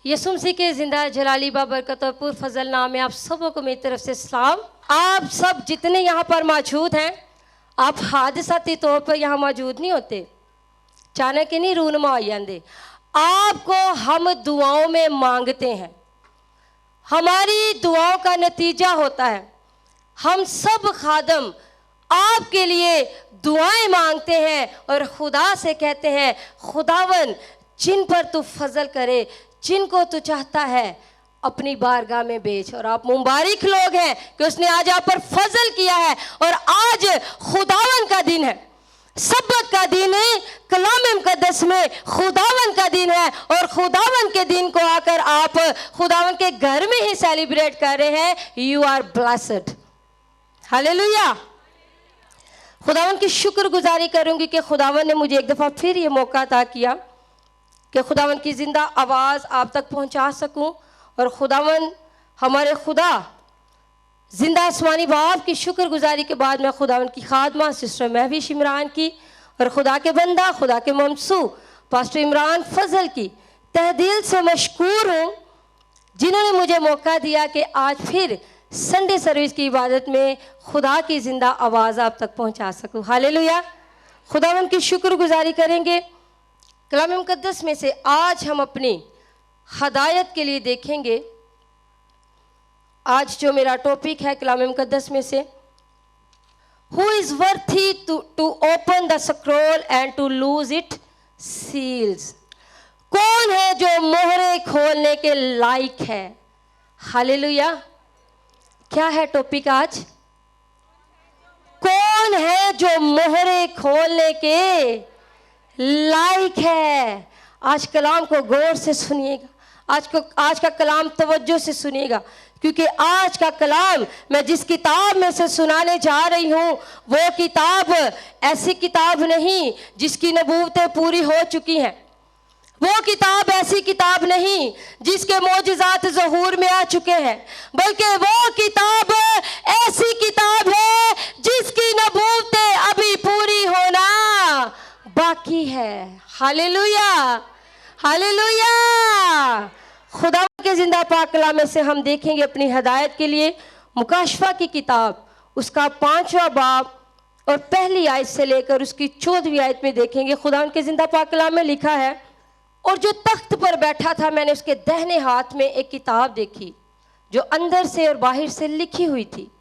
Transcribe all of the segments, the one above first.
यसुम मसीह के जिंदा जलाली बाबरकत और पुर फजल नाम में आप सबों को मेरी तरफ से सलाम। आप सब जितने यहाँ पर मौजूद हैं, आप हादसाती तौर पर यहाँ मौजूद नहीं होते, अचानक नहीं रूनमा हो जाते। आपको हम दुआओं में मांगते हैं, हमारी दुआओं का नतीजा होता है हम सब खादम आपके लिए दुआएं मांगते हैं और खुदा से कहते हैं, खुदावन जिन पर तू फजल करे, जिनको तू चाहता है अपनी बारगाह में भेज। और आप मुबारक लोग हैं कि उसने आज आप पर फजल किया है। और आज खुदावन का दिन है, सब्बत का दिन है, कलाम मुकद्दस में खुदावन का दिन है। और खुदावन के दिन को आकर आप खुदावन के घर में ही सेलिब्रेट कर रहे हैं। You are blessed, hallelujah. खुदावन की शुक्रगुजारी करूंगी कि खुदावन ने मुझे एक दफ़ा फिर ये मौका अता किया कि खुदावन की ज़िंदा आवाज़ आप तक पहुंचा सकूं। और खुदावन हमारे खुदा ज़िंदा आसमानी बाप की शुक्रगुजारी के बाद मैं खुदावन की खादमा सिस्टर महविश इमरान की और खुदा के बंदा, खुदा के ममसू पास्टर इमरान फजल की तहे दिल से मशकूर हूँ, जिन्होंने मुझे मौका दिया कि आज फिर संडे सर्विस की इबादत में खुदा की ज़िंदा आवाज़ आप तक पहुंचा सकूं। हालेलुया। खुदावन की शुक्रगुजारी करेंगे। कलाम मुकद्दस में से आज हम अपनी हदायत के लिए देखेंगे। आज जो मेरा टॉपिक है कलाम मुकद्दस में से, who is worthy to open the scroll and to loose its seals. कौन है जो मोहरे खोलने के लायक है। हालेलुया। क्या है टॉपिक आज? कौन है जो मोहरे खोलने के लायक है। आज कलाम को गौर से सुनिएगा, आज का कलाम तवज्जो से सुनिएगा, क्योंकि आज का कलाम मैं जिस किताब में से सुनाने जा रही हूँ वो किताब ऐसी किताब नहीं जिसकी नबूवतें पूरी हो चुकी हैं। वो किताब ऐसी किताब नहीं जिसके मोजज़ात ज़हूर में आ चुके हैं, बल्कि वो किताब ऐसी किताब है जिसकी नबूवतें अभी पूरी होना बाकी है। Hallelujah, hallelujah. खुदा के जिंदा पाक कलाम में से हम देखेंगे अपनी हदायत के लिए मुकाशफा की किताब, उसका 5वां बाब और पहली आयत से लेकर उसकी 14वीं आयत में देखेंगे। खुदा के जिंदा पाक कलाम में लिखा है, और जो तख्त पर बैठा था मैंने उसके दाहिने हाथ में एक किताब देखी जो अंदर से और बाहर से लिखी हुई थी,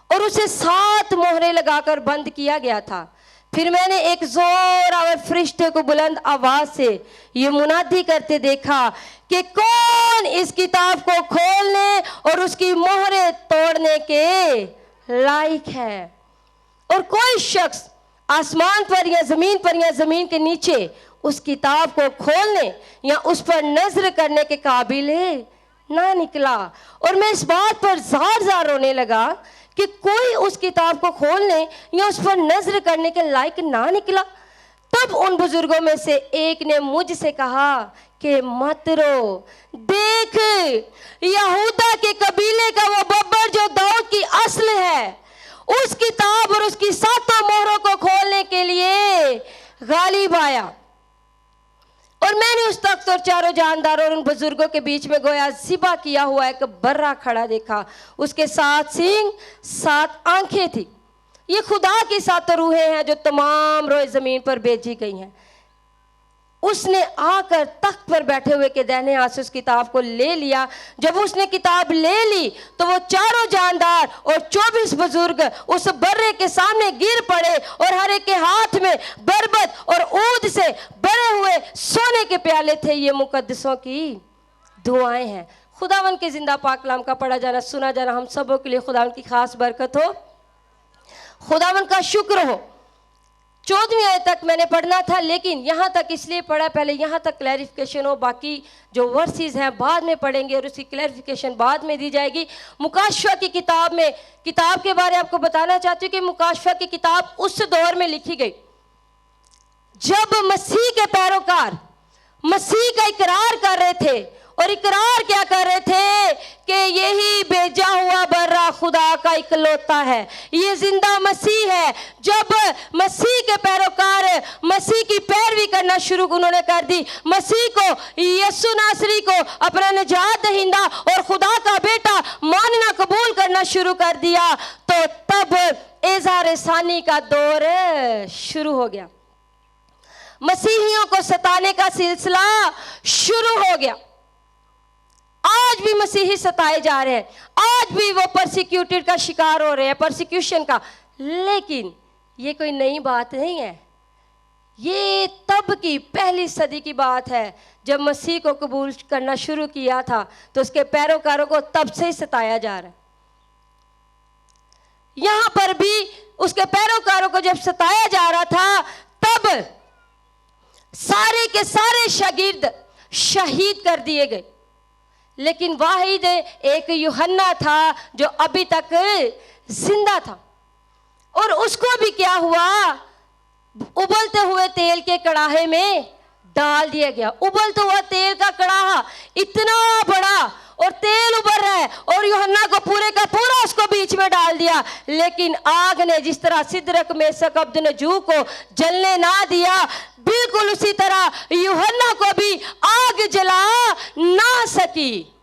और उसे 7 मोहरें लगाकर बंद किया गया था। फिर मैंने एक जोर और फरिश्ते को बुलंद आवाज से ये मुनादी करते देखा कि कौन इस किताब को खोलने और उसकी मोहरें तोड़ने के लायक है। और कोई शख्स आसमान पर या जमीन के नीचे उस किताब को खोलने या उस पर नजर करने के काबिल ना निकला। और मैं इस बात पर जार रोने लगा कि कोई उस किताब को खोलने या उस पर नजर करने के लायक ना निकला। तब उन बुजुर्गों में से एक ने मुझसे कहा कि मत रो, देख यहूदा के कबीले का वो बब्बर जो दाऊद की असल है, उस किताब और उसकी 7 मोहरों को खोलने के लिए गालिब आया। और मैंने उस तख्त और चारों जानदारों और उन बुजुर्गों के बीच में गोया ज़िबा किया हुआ एक बर्रा खड़ा देखा। उसके 7 सींग 7 आंखें थी। ये खुदा की 7 रूहें हैं जो तमाम रोए ज़मीन पर भेजी गई हैं। उसने आकर तख्त पर बैठे हुए के दाहिने हाथ से उस किताब को ले लिया। जब उसने किताब ले ली तो वो चारों जानदार और 24 बुजुर्ग उस बर्रे के सामने गिर पड़े, और हर एक के हाथ में बरबत और ऊद से भरे हुए सोने के प्याले थे। ये मुकद्दसों की दुआएं हैं। खुदावन के जिंदा पाक कलाम का पढ़ा जाना, सुना जाना हम सबों के लिए खुदावन की खास बरकत हो, खुदावन का शुक्र हो। 14वीं आयत तक मैंने पढ़ना था, लेकिन यहाँ तक इसलिए पढ़ा, पहले यहाँ तक क्लैरिफिकेशन हो, बाकी जो वर्सेस हैं बाद में पढ़ेंगे और उसकी क्लैरिफिकेशन बाद में दी जाएगी। मुकाशफा की किताब में, किताब के बारे में आपको बताना चाहती हूँ कि मुकाशफा की किताब उस दौर में लिखी गई जब मसीह के पैरोकार मसीह का इकरार कर रहे थे और इकरार क्या कर रहे थे कि यही भेजा हुआ बर्रा खुदा का इकलौता है, ये जिंदा मसीह है। जब मसीह के पैरोकार मसीह की पैरवी करना शुरू उन्होंने कर दी, मसीह को, यीशु नासरी को अपना निजात दहिंदा और खुदा का बेटा मानना कबूल करना शुरू कर दिया, तो तब इज़हार सानी का दौर शुरू हो गया। मसीहियों को सताने का सिलसिला शुरू हो गया। आज भी मसीही सताए जा रहे हैं, आज भी वो परसिक्यूटेड का शिकार हो रहे हैं, परसिक्यूशन का। लेकिन ये कोई नई बात नहीं है, ये तब की पहली सदी की बात है जब मसीह को कबूल करना शुरू किया था, तो उसके पैरोकारों को तब से ही सताया जा रहा है। यहां पर भी उसके पैरोकारों को जब सताया जा रहा था, तब सारे के सारे शागिर्द शहीद कर दिए गए, लेकिन वाहिद एक यूहन्ना था जो अभी तक जिंदा था। और उसको भी क्या हुआ, उबलते हुए तेल के कड़ाहे में डाल दिया गया। उबलता हुआ तेल का कड़ाहा इतना बड़ा और तेल उबर रहा है, और यूहन्ना को पूरे का पूरा उसको बीच में डाल दिया। लेकिन आग ने जिस तरह सिदरक मेसक अब्दनजू को जलने ना दिया, बिल्कुल उसी तरह यूहन्ना को भी आग जला ना सकी।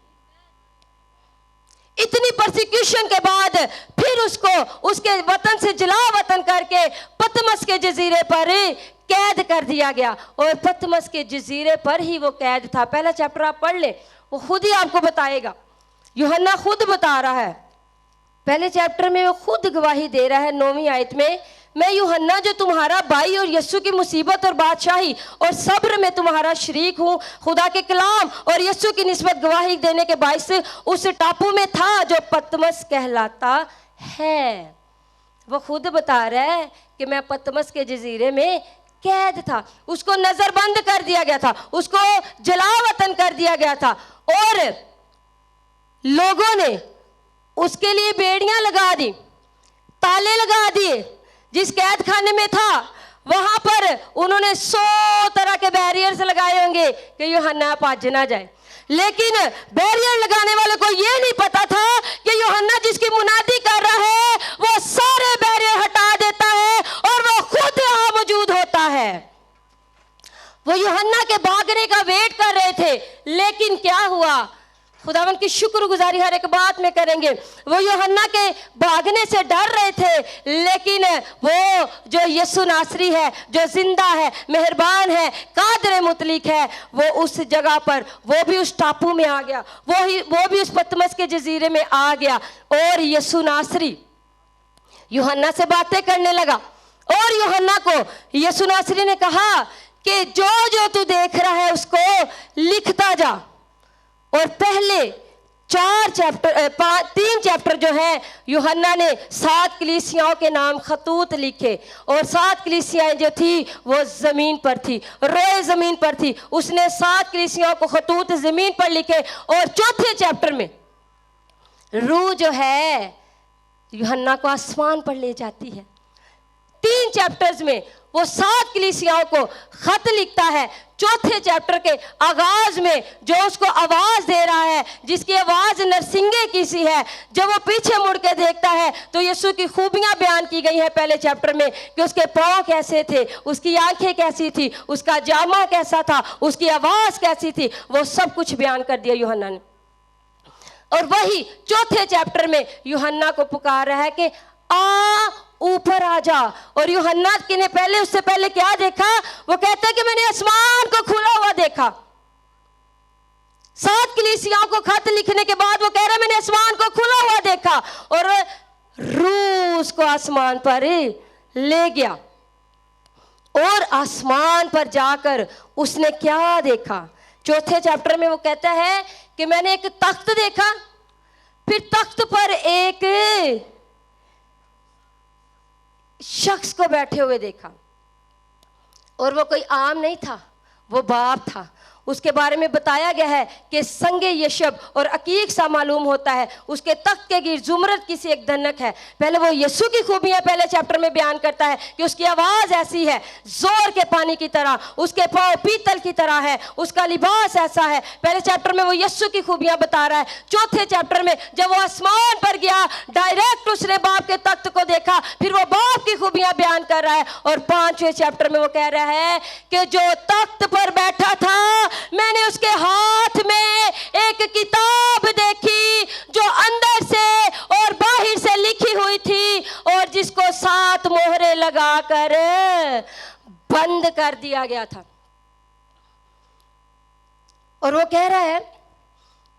इतनी परसिक्यूशन के बाद फिर उसको उसके वतन से जला वतन करके पतमस के जजीरे पर कैद कर दिया गया, और पतमस के जजीरे पर ही वो कैद था। पहला चैप्टर आप पढ़ ले, वो खुद ही आपको बताएगा। यूहन्ना खुद बता रहा है, पहले चैप्टर में वो खुद गवाही दे रहा है 9वीं आयत में, मैं यूहन्ना जो तुम्हारा भाई और यीशु की मुसीबत और बादशाही और सब्र में तुम्हारा शरीक हूँ, खुदा के कलाम और यीशु की निस्बत गवाही देने के बायस उस टापू में था जो पतमस कहलाता है। वो खुद बता रहा है कि मैं पतमस के जजीरे में कैद था, उसको नजरबंद कर दिया गया था, उसको जलावतन कर दिया गया था, और लोगों ने उसके लिए बेड़ियां लगा दी, ताले लगा दिए। जिस कैद खाने में था वहां पर उन्होंने 100 तरह के बैरियर्स लगाए होंगे कि यूहन्ना भज ना जाए। लेकिन बैरियर लगाने वाले को यह नहीं पता था कि यूहन्ना जिसकी मुनादी कर रहा है वो सारे बैरियर हटा देता है और वो खुद यहां मौजूद होता है। वो यूहन्ना के भागने का वेट कर रहे थे, लेकिन क्या हुआ, खुदावन की शुक्रगुजारी हर एक बात में करेंगे। वो यूहन्ना के भागने से डर रहे थे, लेकिन वो जो यीशु नासरी है, जो जिंदा है, मेहरबान है, कादर मुतलिक है, वो उस जगह पर, वो भी उस टापू में आ गया, वो भी उस पतमस के जजीरे में आ गया, और यीशु नासरी यूहन्ना से बातें करने लगा। और यूहन्ना को यीशु नासरी ने कहा कि जो जो तू देख रहा है उसको लिखता जा। और पहले 3 चैप्टर जो है यूहन्ना ने 7 कलीसियाओं के नाम खतूत लिखे, और 7 कलीसियाएं जो थी वो जमीन पर थी, रोए जमीन पर थी। उसने 7 कलीसियाओं को खतूत जमीन पर लिखे, और चौथे चैप्टर में रूह जो है यूहन्ना को आसमान पर ले जाती है। 3 चैप्टर्स में वो 7 कलीसियाओं को खत लिखता है। चौथे चैप्टर के आगाज में जो उसको आवाज दे रहा है, जिसकी आवाज नरसिंगे की सी है, जब वो पीछे मुड़ के देखता है तो यीशु की खूबियां बयान की गई हैं पहले चैप्टर में, कि उसके पांव कैसे थे, उसकी आंखें कैसी थी, उसका जामा कैसा था, उसकी आवाज कैसी थी, वो सब कुछ बयान कर दिया यूहन्ना ने। और वही चौथे चैप्टर में यूहन्ना को पुकार रहा है कि आ ऊपर आ जा। और यूहन्ना ने पहले, उससे पहले क्या देखा, वो कहता है कि मैंने आसमान को खुला हुआ देखा। 7 कलीसियाओं को खत लिखने के बाद वो कह रहा है मैंने आसमान को खुला हुआ देखा, और रूह उसको आसमान पर ले गया। और आसमान पर जाकर उसने क्या देखा, चौथे चैप्टर में वो कहता है कि मैंने एक तख्त देखा, फिर तख्त पर एक शख्स को बैठे हुए देखा, और वो कोई आम नहीं था, वो बाप था। उसके बारे में बताया गया है कि संगे यशब और अकीक सा मालूम होता है, उसके तख्त के गिर जुमरत की सी एक धनक है। पहले वो यीशु की खूबियां पहले चैप्टर में बयान करता है कि उसकी आवाज ऐसी है जोर के पानी की तरह, उसके पांव पीतल की तरह है, उसका लिबास ऐसा है। पहले चैप्टर में वो यीशु की खूबियां बता रहा है। चौथे चैप्टर में जब वो आसमान पर गया, डायरेक्ट उसने बाप के तख्त को देखा, फिर वो बाप की खूबियां बयान कर रहा है। और पांचवें चैप्टर में वो कह रहा है कि जो तख्त पर बैठा था, मैंने उसके हाथ में एक किताब देखी जो अंदर से और बाहर से लिखी हुई थी और जिसको 7 मोहरे लगाकर बंद कर दिया गया था। और वो कह रहा है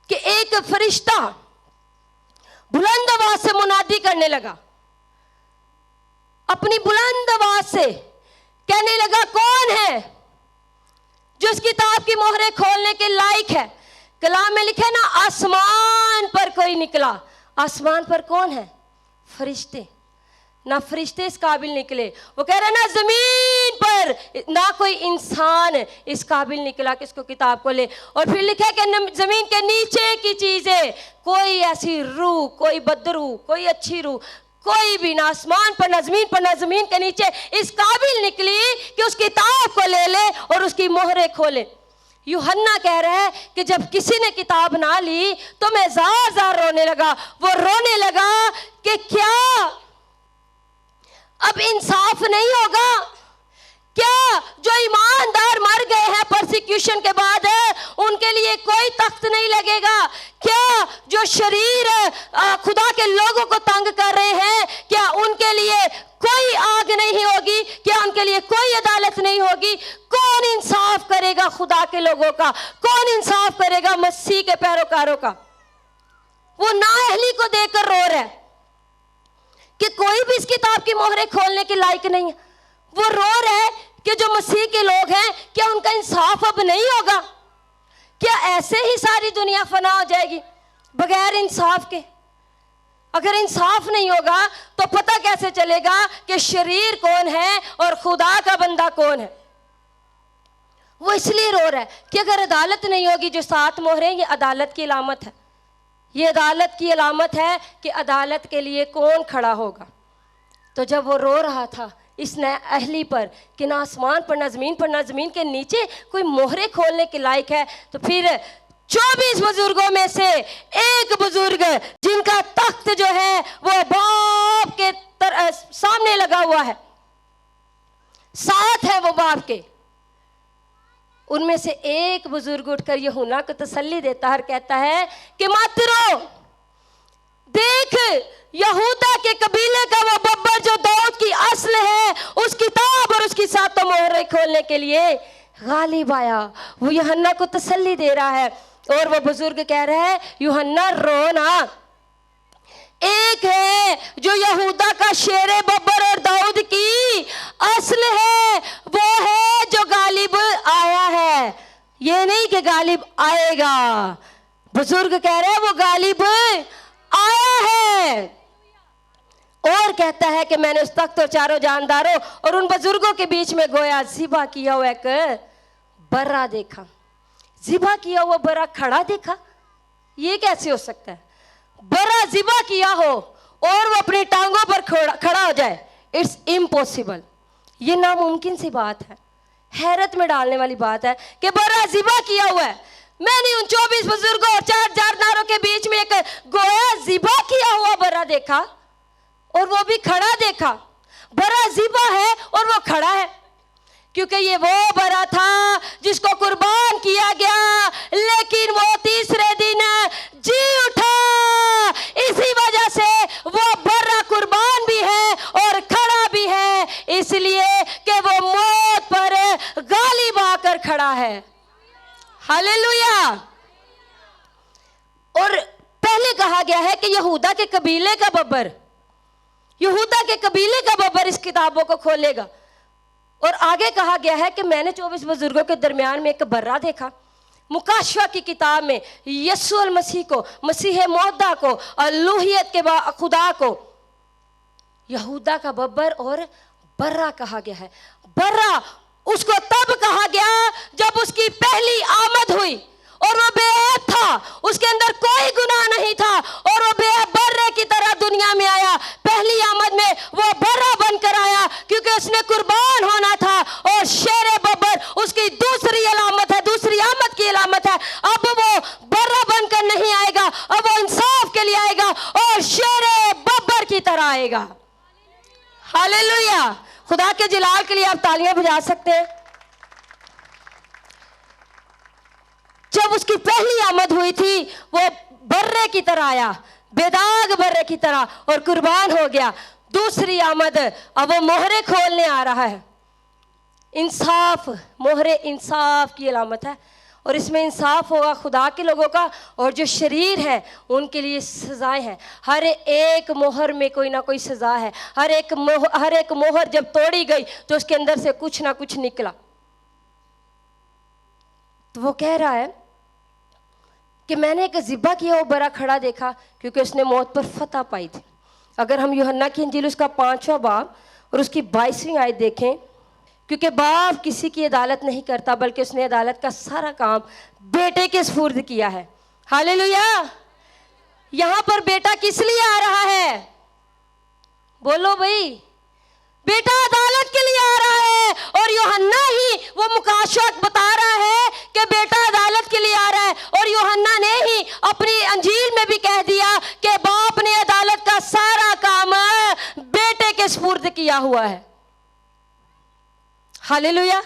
कि एक फरिश्ता बुलंद आवाज से मुनादी करने लगा, अपनी बुलंद आवाज से कहने लगा, कौन है जो इस किताब की मोहरें खोलने के लायक है? कलाम में लिखा है ना, आसमान पर कोई निकला। आसमान पर कौन है? फरिश्ते। ना फरिश्ते इस काबिल निकले। वो कह रहा है ना, जमीन पर ना कोई इंसान इस काबिल निकला कि इसको किताब को ले। और फिर लिखा है कि जमीन के नीचे की चीजें, कोई ऐसी रूह, कोई बदरूह, कोई अच्छी रूह, कोई भी ना आसमान पर ना जमीन पर ना जमीन के नीचे इस काबिल निकली कि उस किताब को ले ले और उसकी मोहरें खोले। यूहन्ना कह रहा है कि जब किसी ने किताब ना ली तो मैं जार जार रोने लगा। वो रोने लगा कि क्या अब इंसाफ नहीं होगा? क्या जो ईमानदार मर गए हैं परसिक्यूशन के बाद, उनके लिए कोई तख्त नहीं लगेगा? क्या जो शरीर खुदा के लोगों को तंग कर रहे हैं, क्या उनके लिए कोई आग नहीं होगी? क्या उनके लिए कोई अदालत नहीं होगी? कौन इंसाफ करेगा खुदा के लोगों का? कौन इंसाफ करेगा मसीह के पैरोकारों का? वो नाअहली को देखकर रो रहा है कि कोई भी इस किताब की मोहरें खोलने के लायक नहीं है। वो रो रहा है कि जो मसीह के लोग हैं, क्या उनका इंसाफ अब नहीं होगा? क्या ऐसे ही सारी दुनिया फना हो जाएगी बगैर इंसाफ के? अगर इंसाफ नहीं होगा तो पता कैसे चलेगा कि शरीर कौन है और खुदा का बंदा कौन है? वो इसलिए रो रहा है कि अगर अदालत नहीं होगी, जो 7 मोहरें, ये अदालत की अलामत है। ये अदालत की अलामत है कि अदालत के लिए कौन खड़ा होगा। तो जब वो रो रहा था इस नाअहली पर कि ना आसमान पर ना ज़मीन पर ना ज़मीन के नीचे कोई मोहरे खोलने के लायक है, तो फिर 24 बुजुर्गों में से एक बुजुर्ग जिनका तख्त जो है वो बाप के सामने लगा हुआ है, साथ है वो बाप के, उनमें से एक बुजुर्ग उठकर यूहन्ना को तसल्ली देता है और कहता है कि मत रो, देख यहूदा के कबीले का वो बब्बर जो दाऊद की असल है, उस किताब और उसकी 7 मोहरें खोलने के लिए गालिब आया। वो यूहन्ना को तसल्ली दे रहा है और वो बुजुर्ग कह रहा है, यूहन्ना रो ना, एक है जो यहूदा का शेरे बब्बर और दाऊद की असल है, वो है जो गालिब आया है, ये नहीं कि गालिब आएगा। बुजुर्ग कह रहे हैं वो गालिब आया है। और कहता है कि मैंने उस तख्त और चारों जानदारों और उन बुजुर्गों के बीच में गोया ज़िबा किया हुआ एक बर्रा देखा। ज़िबा किया हुआ बर्रा खड़ा देखा? ये कैसे हो सकता है? बर्रा ज़िबा किया हो और वो अपनी टांगों पर खड़ा हो जाए, इट्स इम्पॉसिबल। ये नामुमकिन सी बात है, हैरत में डालने वाली बात है कि बर्रा ज़िबा किया हुआ है। मैंने उन 24 बुजुर्गों और 4 जानदारों के बीच में एक गोया ज़िबा किया हुआ बर्रा देखा और वो भी खड़ा देखा। बर्रा ज़िबा है और वो खड़ा है, क्योंकि ये वो बर्रा था जिसको कुर्बान किया गया, लेकिन वो तीसरे दिन जी उठा। इसी वजह से वो बर्रा कुर्बान भी है और खड़ा भी है, इसलिए कि वो मौत पर गालिब आकर खड़ा है। हालेलुया। और पहले कहा गया है कि यहूदा के कबीले का बब्बर, यहूदा के कबीले का बब्बर इस किताबों को खोलेगा। और आगे कहा गया है कि मैंने 24 बुजुर्गों के दरमियान में एक बर्रा देखा। मुकाशवा की किताब में यीशु अल मसीह को, मसीह मौदा को, अलूहियत के खुदा को यहूदा का बब्बर और बर्रा कहा गया है। बर्रा उसको तब कहा गया जब उसकी पहली आमद हुई और वो बेऐब था, उसके अंदर कोई गुनाह नहीं था और वो बेऐब बर्रे की तरह दुनिया में आया। पहली आमद में वो बर्रा बनकर आया क्योंकि उसने कुर्बान होना था। और शेरे बब्बर उसकी दूसरी अलामत है, दूसरी आमद की अलामत है। अब वो बर्रा बनकर नहीं आएगा, अब वो इंसाफ के लिए आएगा और शेरे बब्बर की तरह आएगा। हालेलुया। खुदा के जलाल के लिए आप तालियां बजा सकते हैं। जब उसकी पहली आमद हुई थी वो बर्रे की तरह आया, बेदाग बर्रे की तरह, और कुर्बान हो गया। दूसरी आमद, अब वो मोहरे खोलने आ रहा है। इंसाफ, मोहरे इंसाफ की अलामत है और इसमें इंसाफ होगा खुदा के लोगों का, और जो शरीर है उनके लिए सजाएं हैं। हर एक मोहर में कोई ना कोई सजा है। हर एक मोहर जब तोड़ी गई तो उसके अंदर से कुछ ना कुछ निकला। तो वो कह रहा है कि मैंने एक ज़िब्बा किया वो बड़ा खड़ा देखा क्योंकि उसने मौत पर फतह पाई थी। अगर हम यूहन्ना की इंजील उसका 5वां बाब और उसकी 22वीं आयत देखें, क्योंकि बाप किसी की अदालत नहीं करता बल्कि उसने अदालत का सारा काम बेटे के सुपुर्द किया है। हालेलुया। यहां पर बेटा किस लिए आ रहा है? बोलो भाई। बेटा अदालत के लिए आ रहा है और यूहन्ना ही वो मुकाशवत बता रहा है कि बेटा अदालत के लिए आ रहा है। और यूहन्ना ने ही अपनी अंजील में भी कह दिया कि बाप ने अदालत का सारा काम बेटे के सुपुर्द किया हुआ है। हालेलुया।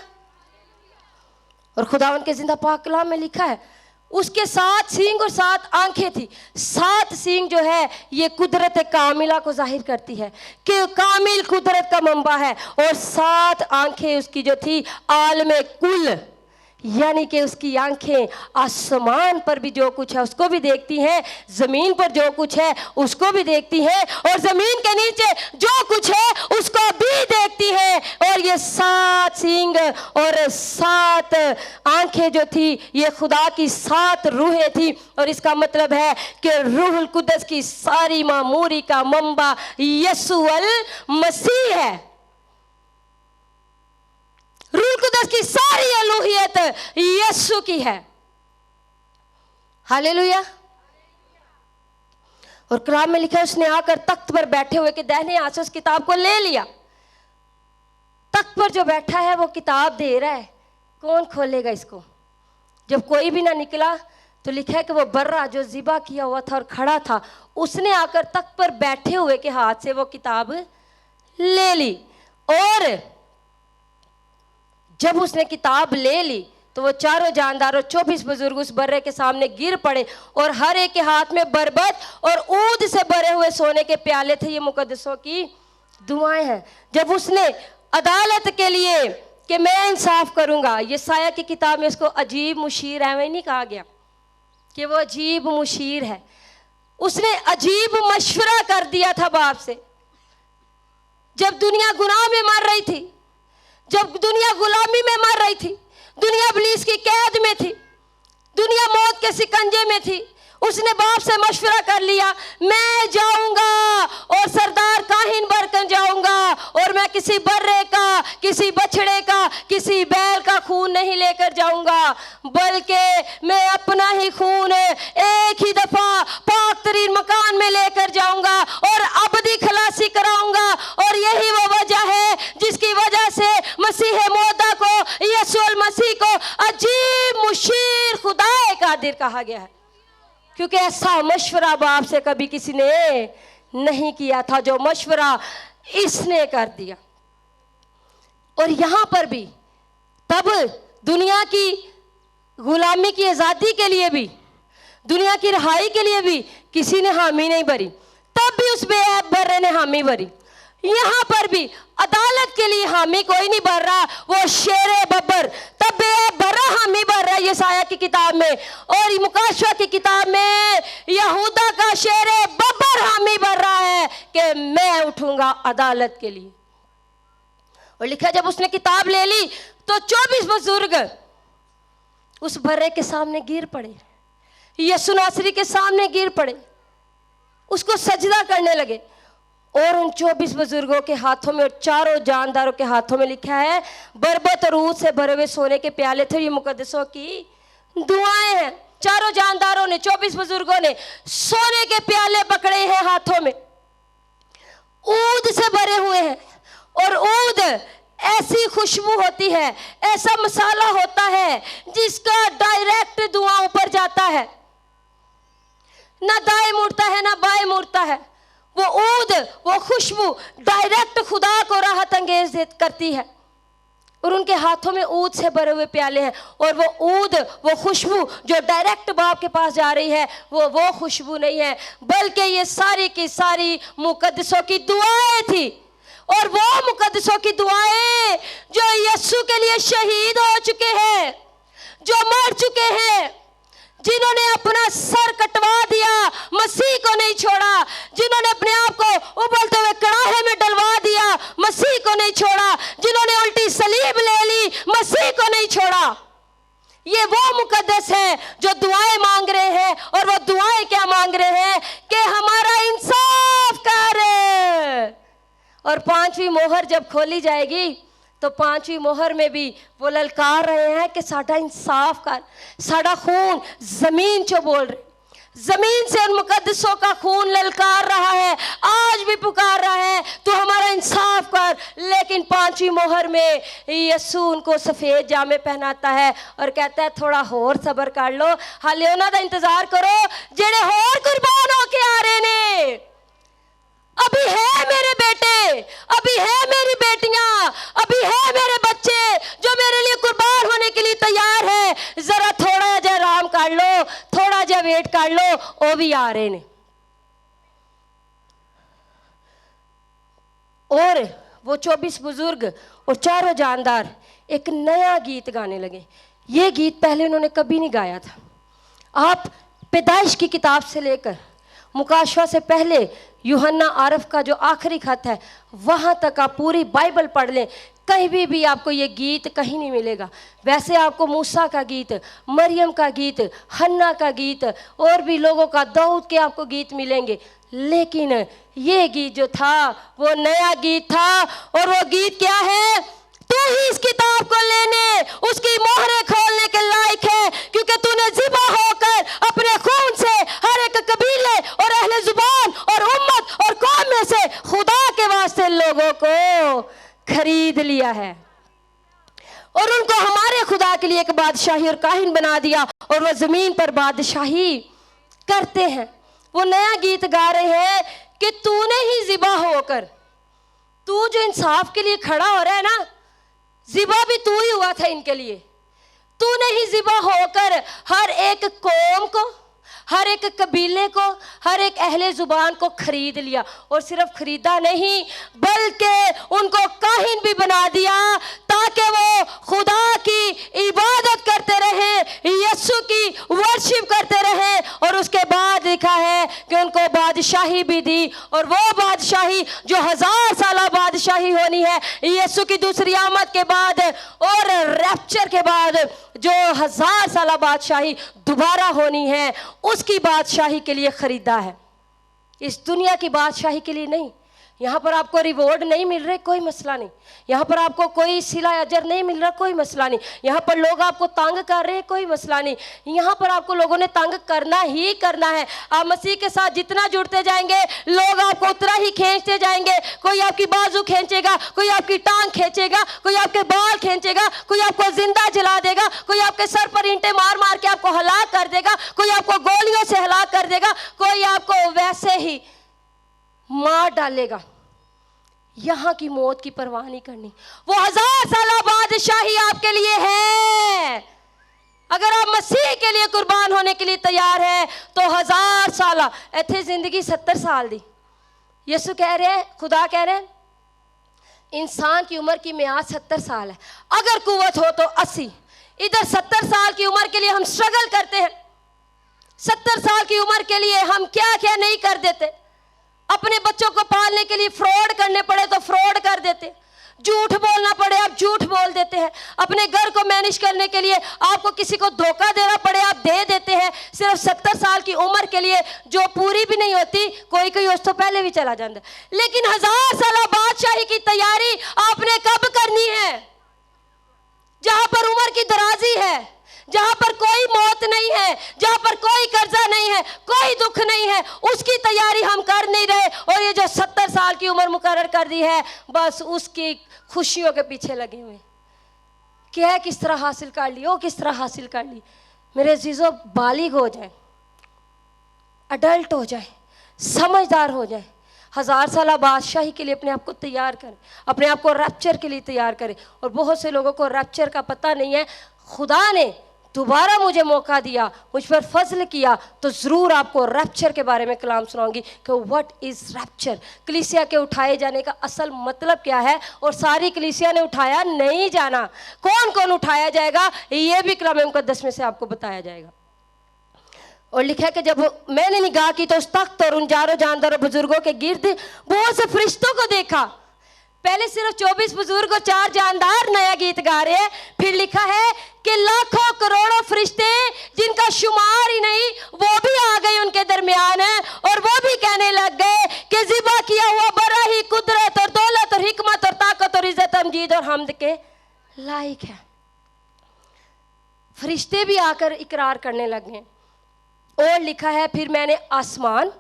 और खुदावंद के जिंदा पाक कलाम में लिखा है उसके 7 सींग और 7 आंखें थी। 7 सींग जो है ये कुदरत कामिला को जाहिर करती है कि कामिल कुदरत का मंबा है। और 7 आंखें उसकी जो थी आलम कुल, यानी कि उसकी आंखें आसमान पर भी जो कुछ है उसको भी देखती हैं, जमीन पर जो कुछ है उसको भी देखती हैं, और जमीन के नीचे जो कुछ है उसको भी देखती हैं। और ये 7 सींग और 7 आंखें जो थी ये खुदा की 7 रूहें थी। और इसका मतलब है कि रूहुल कुद्दस की सारी मामूरी का मंबा यीशु अल मसीह है। रूह कुद्दस की सारी अलूहियत यीशु की है। हालेलुया। और कलाम में लिखा है उसने आकर तख्त पर बैठे हुए के दाहिने हाथ से उस किताब को ले लिया। तख्त पर जो बैठा है वो किताब दे रहा है, कौन खोलेगा इसको? जब कोई भी ना निकला तो लिखा है कि वो बर्रा जो ज़िबा किया हुआ था और खड़ा था उसने आकर तख्त पर बैठे हुए के हाथ से वो किताब ले ली। और जब उसने किताब ले ली तो वो चारों जानदार और 24 बुजुर्ग उस बर्रे के सामने गिर पड़े और हर एक के हाथ में बरबत और ऊद से भरे हुए सोने के प्याले थे। ये मुकद्दसों की दुआएं हैं। जब उसने अदालत के लिए कि मैं इंसाफ करूंगा, ये साया की किताब में इसको अजीब मुशीर है, नहीं कहा गया कि वो अजीब मुशीर है। उसने अजीब मशवरा कर दिया था बाप से। जब दुनिया गुनाह में मर रही थी, जब दुनिया गुलामी में मर रही थी, दुनिया इब्लीस की कैद में थी, दुनिया मौत के सिकंजे में थी, उसने बाप से मशवरा कर लिया मैं जाऊंगा और सरदार काहिन बनकर जाऊंगा और मैं किसी बर्रे का, किसी बछड़े का, किसी बैल का खून नहीं लेकर जाऊंगा, बल्कि मैं अपना ही खून एक ही दफा पाक तरीन मकान में लेकर जाऊंगा और अबदी खलासी कराऊंगा। और यही वो वजह है जिसकी वजह से मसीह मौदा को, यीशु मसीह को अजीब मुशीर खुदाए कादिर कहा गया है, क्योंकि ऐसा मशवरा बाप से कभी किसी ने नहीं किया था जो मशवरा इसने कर दिया। और यहां पर भी तब दुनिया की गुलामी की आज़ादी के लिए भी, दुनिया की रिहाई के लिए भी किसी ने हामी नहीं भरी, तब भी उस बेऐब बर्रे ने हामी भरी। यहां पर भी अदालत के लिए हामी कोई नहीं भर रहा, वो शेरे बब्बर तब बेऐब बर्रा हामी भर रहा है यशायाह की किताब में, और मुकाशवा की किताब में यहूदा का शेरे बब्बर हामी भर रहा है कि मैं उठूंगा अदालत के लिए। और लिखा जब उसने किताब ले ली तो 24 बुजुर्ग उस बर्रे के सामने गिर पड़े, यीशु नासरी के सामने गिर पड़े, उसको सजदा करने लगे। और उन 24 बुजुर्गों के हाथों में और चारों जानदारों के हाथों में लिखा है बरबत और ऊद से भरे हुए सोने के प्याले थे। ये मुकद्दसों की दुआएं हैं। चारों जानदारों ने, 24 बुजुर्गों ने सोने के प्याले पकड़े हैं हाथों में, ऊद से भरे हुए हैं। और ऊद ऐसी खुशबू होती है, ऐसा मसाला होता है जिसका डायरेक्ट धुआं ऊपर जाता है, ना दाएं मुड़ता है ना बाएं मुड़ता है। वो ऊद, वो खुशबू डायरेक्ट खुदा को राहत अंगेज करती है। और उनके हाथों में ऊद से भरे हुए प्याले हैं। और वो ऊद, वो खुशबू जो डायरेक्ट बाप के पास जा रही है, वो खुशबू नहीं है, बल्कि ये सारी की सारी मुकद्दसों की दुआएं थी। और वो मुकद्दसों की दुआएं जो यीशु के लिए शहीद हो चुके हैं, जो मर चुके हैं, जिन्होंने अपना सर कटवा दिया, मसीह को नहीं छोड़ा, जिन्होंने अपने आप को उबलते हुए कड़ाहे में डलवा दिया, मसीह को नहीं छोड़ा, जिन्होंने उल्टी सलीब ले ली, मसीह को नहीं छोड़ा। ये वो मुकद्दस है जो दुआएं मांग रहे हैं। और वो दुआएं क्या मांग रहे हैं कि हमारा इंसाफ कर। और 5वीं मोहर जब खोली जाएगी तो 5वीं मोहर में भी वो ललकार रहे हैं कि साडा इंसाफ कर, साडा खून जमीन जो बोल रहे, जमीन से उन मुकद्दसों का खून ललकार रहा है, आज भी पुकार रहा है तू हमारा इंसाफ कर। लेकिन 5वीं मोहर में यीशु उनको सफेद जामे पहनाता है और कहता है थोड़ा होर सबर कर लो, हाले उन्हां दा इंतजार करो जेड़े होर कुर्बान होके आ रहे ने। अभी है मेरे बेटे, अभी है मेरी बेटियां, अभी है मेरे बच्चे जो मेरे लिए कुर्बान होने के लिए तैयार है। जरा थोड़ा जा आराम कर लो, थोड़ा जा वेट कर लो, वो भी आ रहे ने। और वो 24 बुजुर्ग और चारों जानदार एक नया गीत गाने लगे। ये गीत पहले उन्होंने कभी नहीं गाया था। आप पैदाइश की किताब से लेकर मुकाशवा से पहले यूहन्ना आरफ का जो आखिरी खत है वहाँ तक आप पूरी बाइबल पढ़ लें, कहीं भी आपको ये गीत कहीं नहीं मिलेगा। वैसे आपको मूसा का गीत, मरियम का गीत, हन्ना का गीत और भी लोगों का, दाऊद के आपको गीत मिलेंगे, लेकिन ये गीत जो था वो नया गीत था। और वो गीत क्या है? तू ही इस किताब को लेने, उसकी मोहरें खोलने के लायक है, क्योंकि तूने ज़िबा होकर अपने खून से हर एक कबीले और अहले जुबान और उम्मत और कौम में से खुदा के वास्ते लोगों को खरीद लिया है और उनको हमारे खुदा के लिए एक बादशाही और काहिन बना दिया और वो जमीन पर बादशाही करते हैं। वो नया गीत गा रहे हैं कि तूने ही ज़िबा होकर, तू जो इंसाफ के लिए खड़ा हो रहा है ना, ज़िबा भी तू ही हुआ था इनके लिए। तूने ही ज़िबा होकर हर एक कौम को, हर एक कबीले को, हर एक अहले जुबान को खरीद लिया। और सिर्फ खरीदा नहीं बल्कि उनको काहिन भी बना दिया ताकि वो खुदा की इबादत करते रहे, यीशु की वर्शिप करते रहे। और उसके बाद लिखा है कि उनको बादशाही भी दी, और वो बादशाही जो 1000 साल बादशाही होनी है यीशु की दूसरी आमद के बाद और रैप्चर के बाद, जो 1000 साल बादशाही दोबारा होनी है, उसकी बादशाही के लिए खरीदा है, इस दुनिया की बादशाही के लिए नहीं। यहाँ पर आपको रिवॉर्ड नहीं मिल रहे, कोई मसला नहीं। यहाँ पर आपको कोई सिला अजर नहीं मिल रहा, कोई मसला नहीं। यहाँ पर लोग आपको तंग कर रहे हैं, कोई मसला नहीं। यहाँ पर आपको लोगों ने तंग करना ही करना है। आप मसीह के साथ जितना जुड़ते जाएंगे लोग आपको उतना ही खींचते जाएंगे। कोई आपकी बाजू खींचेगा, कोई आपकी टांग खींचेगा, कोई आपके बाल खींचेगा, कोई आपको जिंदा जला देगा, कोई आपके सर पर ईंटें मार मार के आपको हलाक कर देगा, कोई आपको गोलियों से हलाक कर देगा, कोई आपको वैसे ही मार डालेगा। यहां की मौत की परवाह नहीं करनी। वो 1000 साल बादशाही आपके लिए है। अगर आप मसीह के लिए कुर्बान होने के लिए तैयार है तो 1000 साल, इतने जिंदगी 70 साल दी। यीशु कह रहे हैं, खुदा कह रहे हैं इंसान की उम्र की मियाद 70 साल है, अगर कुव्वत हो तो 80। इधर 70 साल की उम्र के लिए हम स्ट्रगल करते हैं। 70 साल की उम्र के लिए हम क्या क्या नहीं कर देते। अपने बच्चों को पालने के लिए फ्रॉड करने पड़े तो फ्रॉड कर देते, झूठ बोलना पड़े आप झूठ झूठ बोल देते हैं, अपने घर को मैनेज करने के लिए आपको किसी को धोखा देना पड़े आप दे देते हैं, सिर्फ 70 साल की उम्र के लिए जो पूरी भी नहीं होती, कोई कोई उस तो पहले भी चला जाता है। लेकिन 1000 साल बादशाही की तैयारी आपने कब करनी है? जहां पर उम्र की दराजी है, जहां पर कोई मौत नहीं है, जहां पर कोई कर्जा नहीं है, कोई दुख नहीं है, उसकी तैयारी हम कर नहीं रहे। और ये जो 70 साल की उम्र मुकर्रर कर दी है, बस उसकी खुशियों के पीछे लगे हुए क्या किस तरह हासिल कर ली, वो किस तरह हासिल कर ली। मेरे अजीजों, बालिग हो जाए, अडल्ट हो जाए, समझदार हो जाए, 1000 साल बादशाही के लिए अपने आप को तैयार करें, अपने आप को रैप्चर के लिए तैयार करें। और बहुत से लोगों को रैप्चर का पता नहीं है। खुदा ने दोबारा मुझे मौका दिया, मुझ पर फजल किया, तो ज़रूर आपको रैप्चर के बारे में कलाम सुनाऊंगी कि व्हाट इज़ रैप्चर, कलीसिया के उठाए जाने का असल मतलब क्या है। और सारी कलीसिया ने उठाया नहीं जाना, कौन कौन उठाया जाएगा ये भी कलाम मुकद्दस में से आपको बताया जाएगा। और लिखा है कि जब मैंने निगाह की तो उस तख्त और उन जारो जानदार और बुजुर्गों के गिर्द बहुत से फरिश्तों को देखा। पहले सिर्फ 24 बुजुर्ग और 4 जानदार नया गीत गा रहे हैं, फिर लिखा है कि लाखों करोड़ों फरिश्ते जिनका शुमार ही नहीं, वो भी आ गए उनके दरमियान है। और वो भी कहने लग गए कि ज़िबा किया हुआ बड़ा ही कुदरत और दौलत और हिकमत और ताकत और इज्जत तमजीद और हमद के लायक है। फरिश्ते भी आकर इकरार करने लगे। और लिखा है फिर मैंने आसमान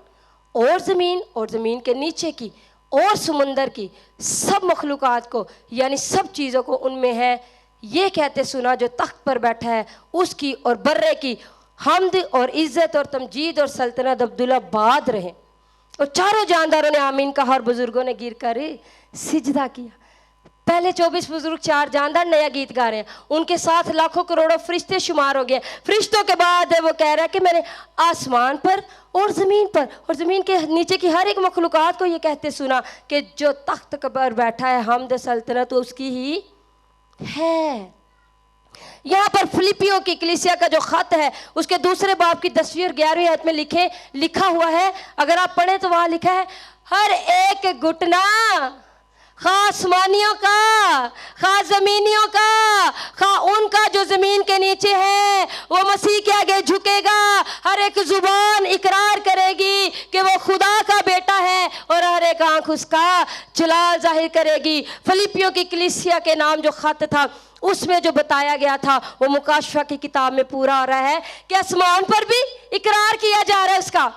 और ज़मीन के नीचे की और समुंदर की सब मखलूक़ात को, यानी सब चीज़ों को उनमें है, ये कहते सुना जो तख्त पर बैठा है उसकी और बर्रे की हम्द और इज़्ज़त और तमजीद और सल्तनत अब्दुल्लाबाद रहे। और चारों जानदारों ने आमीन कहा और बुजुर्गों ने गिर कर सिजदा किया। पहले 24 बुजुर्ग 4 जानदार नया गीत गा रहे हैं, उनके साथ लाखों करोड़ों फरिश्ते शुमार हो गए। फरिश्तों के बाद वो कह रहा है कि मैंने आसमान पर और ज़मीन के नीचे की हर एक मखलूक़ात को ये कहते सुना कि जो तख्त पर बैठा है हम्द सल्तनत उसकी ही है। यहाँ पर फिलिपियों की कलीसिया का जो खत है उसके दूसरे बाब की 10वीं और 11वीं आयत में लिखा हुआ है, अगर आप पढ़ें तो वहाँ लिखा है हर एक घुटना खा आसमानियों का, खा ज़मीनियों का, खा उनका जो ज़मीन के नीचे है, वो मसीह के आगे झुकेगा। हर एक ज़ुबान इकरार करेगी कि वो खुदा का बेटा है और हर एक आँख उसका जलाल जाहिर करेगी। फिलिपियों की कलीसिया के नाम जो खत था उसमें जो बताया गया था वो मुकाशफा की किताब में पूरा हो रहा है कि आसमान पर भी इकरार किया जा रहा है उसका,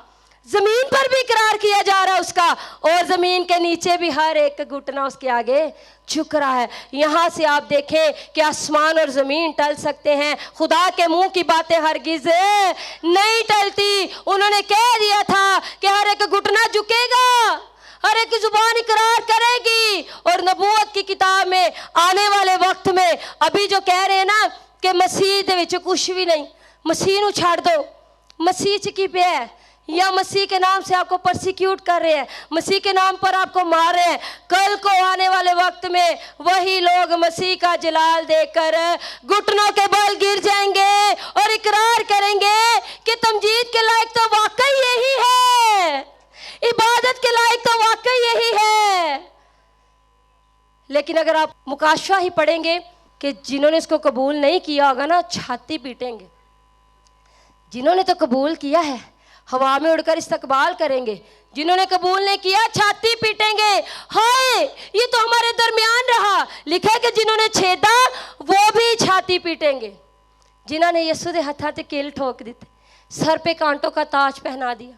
जमीन पर भी इकरार किया जा रहा है उसका, और जमीन के नीचे भी हर एक घुटना उसके आगे झुक रहा है। यहाँ से आप देखें कि आसमान और जमीन टल सकते हैं, खुदा के मुंह की बातें हरगिज नहीं टलती। उन्होंने कह दिया था कि हर एक घुटना झुकेगा, हर एक जुबान इकरार करेगी। और नबूवत की किताब में आने वाले वक्त में अभी जो कह रहे हैं ना कि मसीह दे विच कुछ भी नहीं, मसीह नूं छाड़ दो, मसीह च की पे है, या मसीह के नाम से आपको परसिक्यूट कर रहे हैं, मसीह के नाम पर आपको मार रहे हैं, कल को आने वाले वक्त में वही लोग मसीह का जलाल देकर घुटनों के बल गिर जाएंगे और इकरार करेंगे कि तमजीद के लायक तो वाकई यही है, इबादत के लायक तो वाकई यही है। लेकिन अगर आप मुकाशफा ही पढ़ेंगे कि जिन्होंने इसको कबूल नहीं किया होगा ना, छाती पीटेंगे। जिन्होंने तो कबूल किया है हवा में उड़कर इस्तकबाल करेंगे, जिन्होंने कबूल नहीं किया छाती पीटेंगे। हाय, ये तो हमारे दरमियान रहा। लिखा है कि जिन्होंने छेदा वो भी छाती पीटेंगे। जिन्होंने यीशु के हाथ से कील ठोक दी, सर पे कांटों का ताज पहना दिया,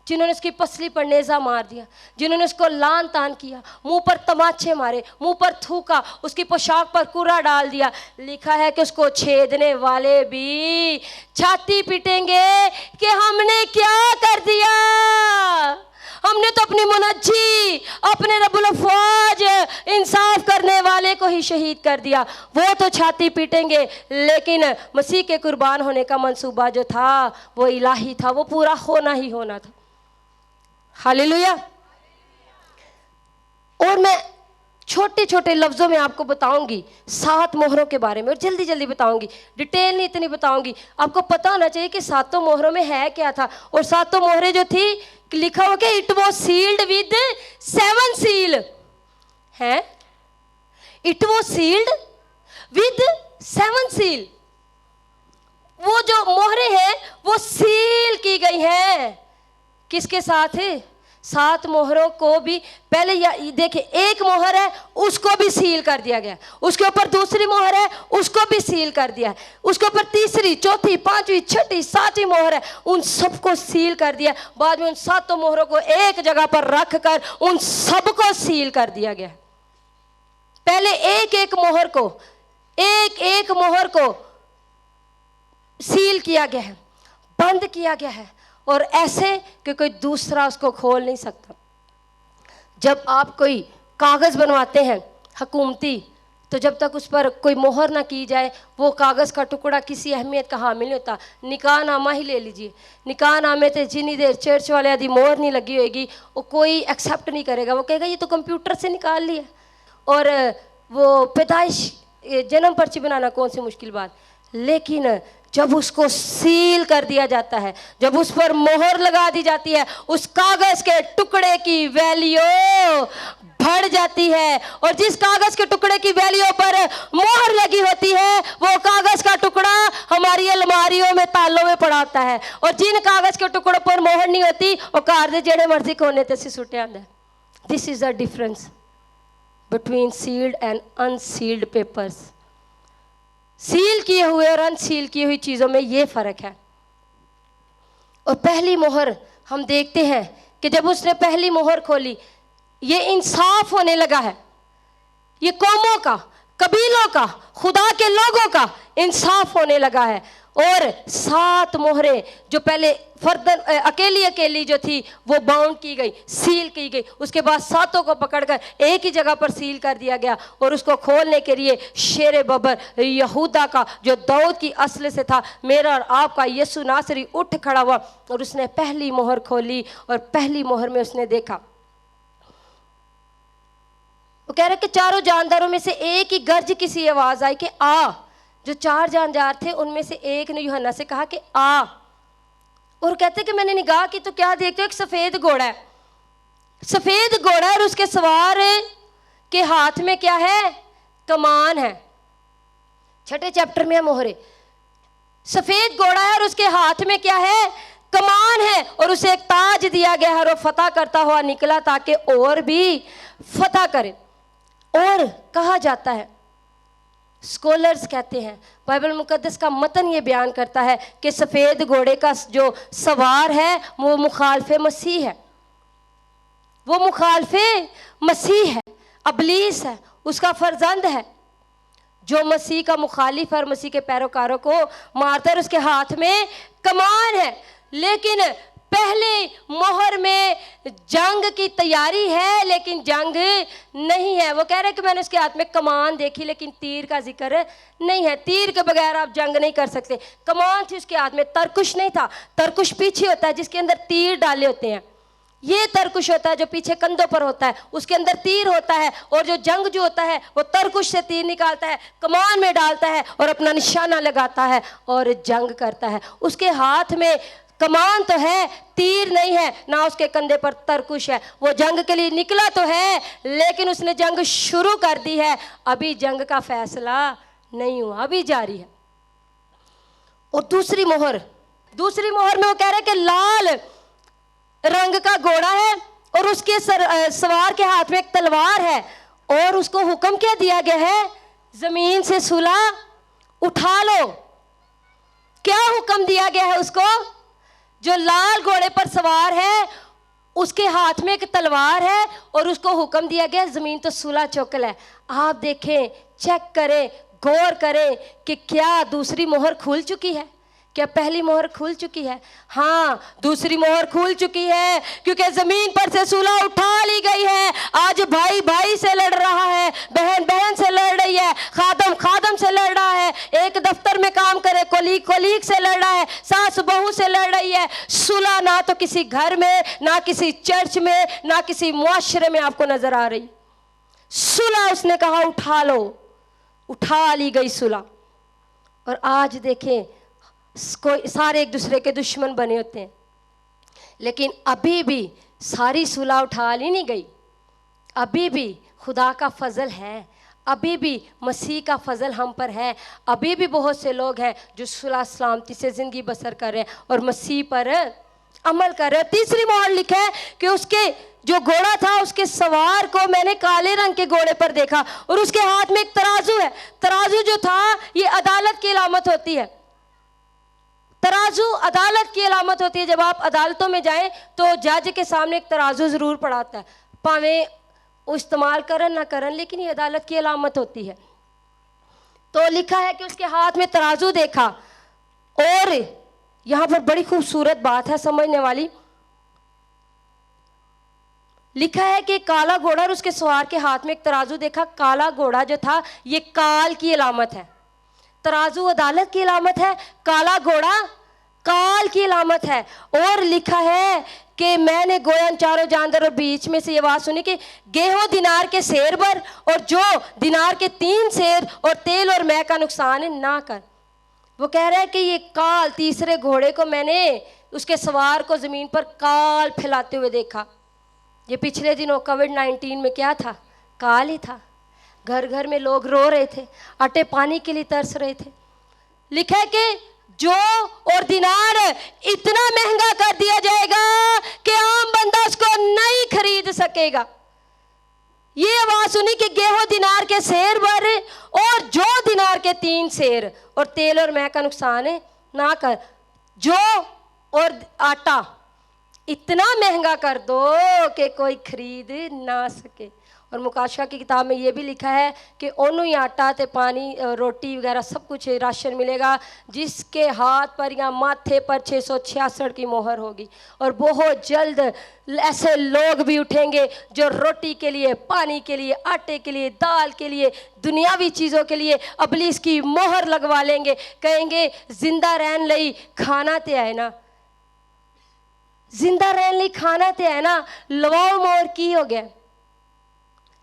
जिन्होंने उसकी पसली पर नेज़ा मार दिया, जिन्होंने उसको लान तान किया, मुंह पर तमाचे मारे, मुंह पर थूका, उसकी पोशाक पर कूड़ा डाल दिया, लिखा है कि उसको छेदने वाले भी छाती पीटेंगे कि हमने क्या कर दिया, हमने तो अपनी मुनज्जी, अपने रब्बुल अफ़वाज, इंसाफ करने वाले को ही शहीद कर दिया। वो तो छाती पीटेंगे, लेकिन मसीह के कुर्बान होने का मंसूबा जो था वो इलाही था, वो पूरा होना ही होना था। हालेलुया। और मैं छोटे छोटे लफ्ज़ों में आपको बताऊंगी 7 मोहरों के बारे में, और जल्दी जल्दी बताऊंगी, डिटेल नहीं इतनी बताऊंगी। आपको पता होना चाहिए कि 7 मोहरों में है क्या था। और 7 मोहरें जो थी, लिखा हुआ कि it was sealed with 7 seal है। It was sealed with 7 seal. वो जो मोहरे हैं वो सील की गई हैं। किसके साथ है? 7 मोहरों को भी पहले देखिए, एक मोहर है उसको भी सील कर दिया गया, उसके ऊपर दूसरी मोहर है उसको भी सील कर दिया, उसके ऊपर तीसरी, चौथी, 5वीं, 6ठी, 7वीं मोहर है, उन सबको सील कर दिया। बाद में उन 7 मोहरों को एक जगह पर रख कर उन सबको सील कर दिया गया। पहले एक एक मोहर को सील किया गया है, बंद किया गया है, और ऐसे कि कोई दूसरा उसको खोल नहीं सकता। जब आप कोई कागज़ बनवाते हैं हुकूमती, तो जब तक उस पर कोई मोहर ना की जाए वो कागज़ का टुकड़ा किसी अहमियत का हामिल नहीं होता। निकाह नामा ही ले लीजिए, निकाह नामे से जितनी देर चर्च वाले आदि मोहर नहीं लगी होगी वो कोई एक्सेप्ट नहीं करेगा। वो कहेगा ये तो कंप्यूटर से निकाल लिया। और वो पैदाइश जन्म पर्ची बनाना कौन सी मुश्किल बात। लेकिन जब उसको सील कर दिया जाता है, जब उस पर मोहर लगा दी जाती है, उस कागज के टुकड़े की वैल्यू बढ़ जाती है। और जिस कागज के टुकड़े की वैल्यू पर मोहर लगी होती है वो कागज का टुकड़ा हमारी अलमारियों में तालों में पड़ा होता है, और जिन कागज के टुकड़ों पर मोहर नहीं होती वो कार दे जेड़े मर्जी कोने ते सुटे आंदा है। This is the difference between sealed and unsealed papers. Seal किए हुए और अनसील की हुई चीज़ों में ये फ़र्क है। और पहली मोहर हम देखते हैं कि जब उसने पहली मोहर खोली, ये इंसाफ होने लगा है। ये कौमों का, कबीलों का, खुदा के लोगों का इंसाफ होने लगा है। और 7 मोहरें जो पहले फर्दन अकेली जो थी वो बाउंड की गई, सील की गई। उसके बाद 7 को पकड़कर एक ही जगह पर सील कर दिया गया। और उसको खोलने के लिए शेर बबर यहूदा का, जो दाऊद की असल से था, मेरा और आपका यीशु नासरी उठ खड़ा हुआ और उसने पहली मोहर खोली। और पहली मोहर में उसने देखा, वो कह रहे कि चारों जानदारों में से एक ही गर्ज की सी आवाज़ आई कि आ। जो 4 जानदार थे उनमें से एक ने यूहन्ना से कहा कि आ। और कहते कि मैंने निगाह की तो क्या देखते हो, एक सफ़ेद घोड़ा है। सफ़ेद घोड़ा है और उसके सवार के हाथ में क्या है? कमान है। 6ठे चैप्टर में है मोहरे। सफ़ेद घोड़ा है और उसके हाथ में क्या है? कमान है। और उसे एक ताज दिया गया है और वो फतह करता हुआ निकला ताकि और भी फतह करे। और कहा जाता है, स्कॉलर्स कहते हैं, बाइबल मुकद्दस का मतन ये बयान करता है कि सफ़ेद घोड़े का जो सवार है वो मुखालफे मसीह है। वो मुखालफे मसीह है, अबलीस है, उसका फर्जंद है, जो मसीह का मुखालिफ और मसीह के पैरोकारों को मारता है। उसके हाथ में कमान है। लेकिन पहले मोहर में जंग की तैयारी है लेकिन जंग नहीं है। वो कह रहे हैं कि मैंने उसके हाथ में कमान देखी लेकिन तीर का जिक्र नहीं है। तीर के बगैर आप जंग नहीं कर सकते। कमान थी उसके हाथ में, तरकुश नहीं था। तरकुश पीछे होता है जिसके अंदर तीर डाले होते हैं। ये तरकुश होता है जो पीछे कंधों पर होता है, उसके अंदर तीर होता है। और जो जंग जो होता है वो तरकुश से तीर निकालता है, कमान में डालता है और अपना निशाना लगाता है और जंग करता है। उसके हाथ में कमान तो है, तीर नहीं है, ना उसके कंधे पर तरकुश है। वो जंग के लिए निकला तो है लेकिन उसने जंग शुरू कर दी है। अभी जंग का फैसला नहीं हुआ, अभी जारी है। और दूसरी मोहर में वो कह रहे हैं कि लाल रंग का घोड़ा है और उसके सवार के हाथ में एक तलवार है। और उसको हुक्म क्या दिया गया है? जमीन से सूला उठा लो। क्या हुक्म दिया गया है उसको? जो लाल घोड़े पर सवार है उसके हाथ में एक तलवार है और उसको हुक्म दिया गया जमीन तो सूला चौकल है। आप देखें, चेक करें, गौर करें कि क्या दूसरी मोहर खुल चुकी है? क्या पहली मोहर खुल चुकी है? हाँ, दूसरी मोहर खुल चुकी है क्योंकि जमीन पर से सूला उठा ली गई है। आज भाई भाई से लड़ रहा है, बहन बहन से लड़ रही है, खादम खादम से लड़ रहा है, एक दफ्तर में काम करे कोलीग कोलीग से लड़ रहा है, सास बहू से लड़ रही है। सूला ना तो किसी घर में, ना किसी चर्च में, ना किसी मुआशरे में आपको नजर आ रही। सूला उसने कहा उठा लो, उठा ली गई सूला। और आज देखें, कोई सारे एक दूसरे के दुश्मन बने होते हैं लेकिन अभी भी सारी सुलह उठा ली नहीं गई। अभी भी खुदा का फजल है, अभी भी मसीह का फजल हम पर है। अभी भी बहुत से लोग हैं जो सुलह सलामती से ज़िंदगी बसर कर रहे हैं और मसीह पर अमल कर रहे हैं। तीसरी मोहर लिखा है कि उसके जो घोड़ा था उसके सवार को मैंने काले रंग के घोड़े पर देखा और उसके हाथ में एक तराजू है। तराजू जो था ये अदालत की अलामत होती है। तराजू अदालत की अलामत होती है। जब आप अदालतों में जाएं तो जज के सामने एक तराजू ज़रूर पड़ाता है, भावें वो इस्तेमाल करन ना करन, लेकिन ये अदालत की अलामत होती है। तो लिखा है कि उसके हाथ में तराजू देखा। और यहाँ पर बड़ी खूबसूरत बात है समझने वाली। लिखा है कि काला घोड़ा और उसके सवार के हाथ में एक तराजू देखा। काला घोड़ा जो था ये काल की अलामत है, तराजू अदालत की अलामत है, काला घोड़ा काल की अलामत है। और लिखा है कि मैंने गोया चारों जानवर और बीच में से ये बात सुनी कि गेहूं दिनार के सेर भर और जो दिनार के 3 सेर और तेल और मै का नुकसान ना कर। वो कह रहा है कि ये काल, तीसरे घोड़े को मैंने उसके सवार को ज़मीन पर काल फैलाते हुए देखा। ये पिछले दिनों कोविड-19 में क्या था? काल ही था। घर घर में लोग रो रहे थे, आटे पानी के लिए तरस रहे थे। लिखा है कि जो और दिनार इतना महंगा कर दिया जाएगा कि आम बंदा उसको नहीं खरीद सकेगा। ये आवाज सुनी कि गेहूं दिनार के सेर भर और जो दिनार के 3 सेर और तेल और मै का नुकसान ना कर। जो और आटा इतना महंगा कर दो कि कोई खरीद ना सके। और मुकाशा की किताब में ये भी लिखा है कि ओनू ही आटा ते पानी रोटी वगैरह सब कुछ राशन मिलेगा जिसके हाथ पर या माथे पर 666 की मोहर होगी। और बहुत जल्द ऐसे लोग भी उठेंगे जो रोटी के लिए, पानी के लिए, आटे के लिए, दाल के लिए, दुनियावी चीज़ों के लिए इब्लीस की मोहर लगवा लेंगे। कहेंगे जिंदा रहन लई खाना ते है ना, जिंदा रहने लिए खाना ते है ना, लवाओ मोर की हो गया।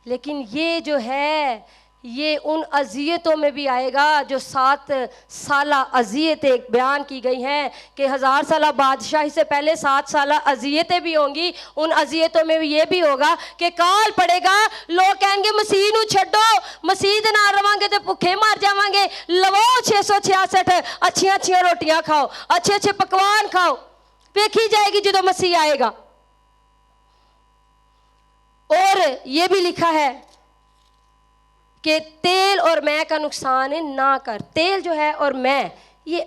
लेकिन ये जो है ये उन अजियतों में भी आएगा जो 7 साला अजियतें बयान की गई हैं कि 1000 साला बादशाही से पहले 7 साला अजियतें भी होंगी। उन अजियतों में भी ये भी होगा कि काल पड़ेगा, लोग कहेंगे मसीह नू छड्डो, मसीह दे नाल रवांगे तो भुखे मर जावांगे, लवो 666 अच्छियां अच्छियां रोटियां खाओ, अच्छे अच्छे पकवान खाओ, देखी जाएगी जो मसीह आएगा। और ये भी लिखा है कि तेल और मै का नुकसान ना कर। तेल जो है और मै ये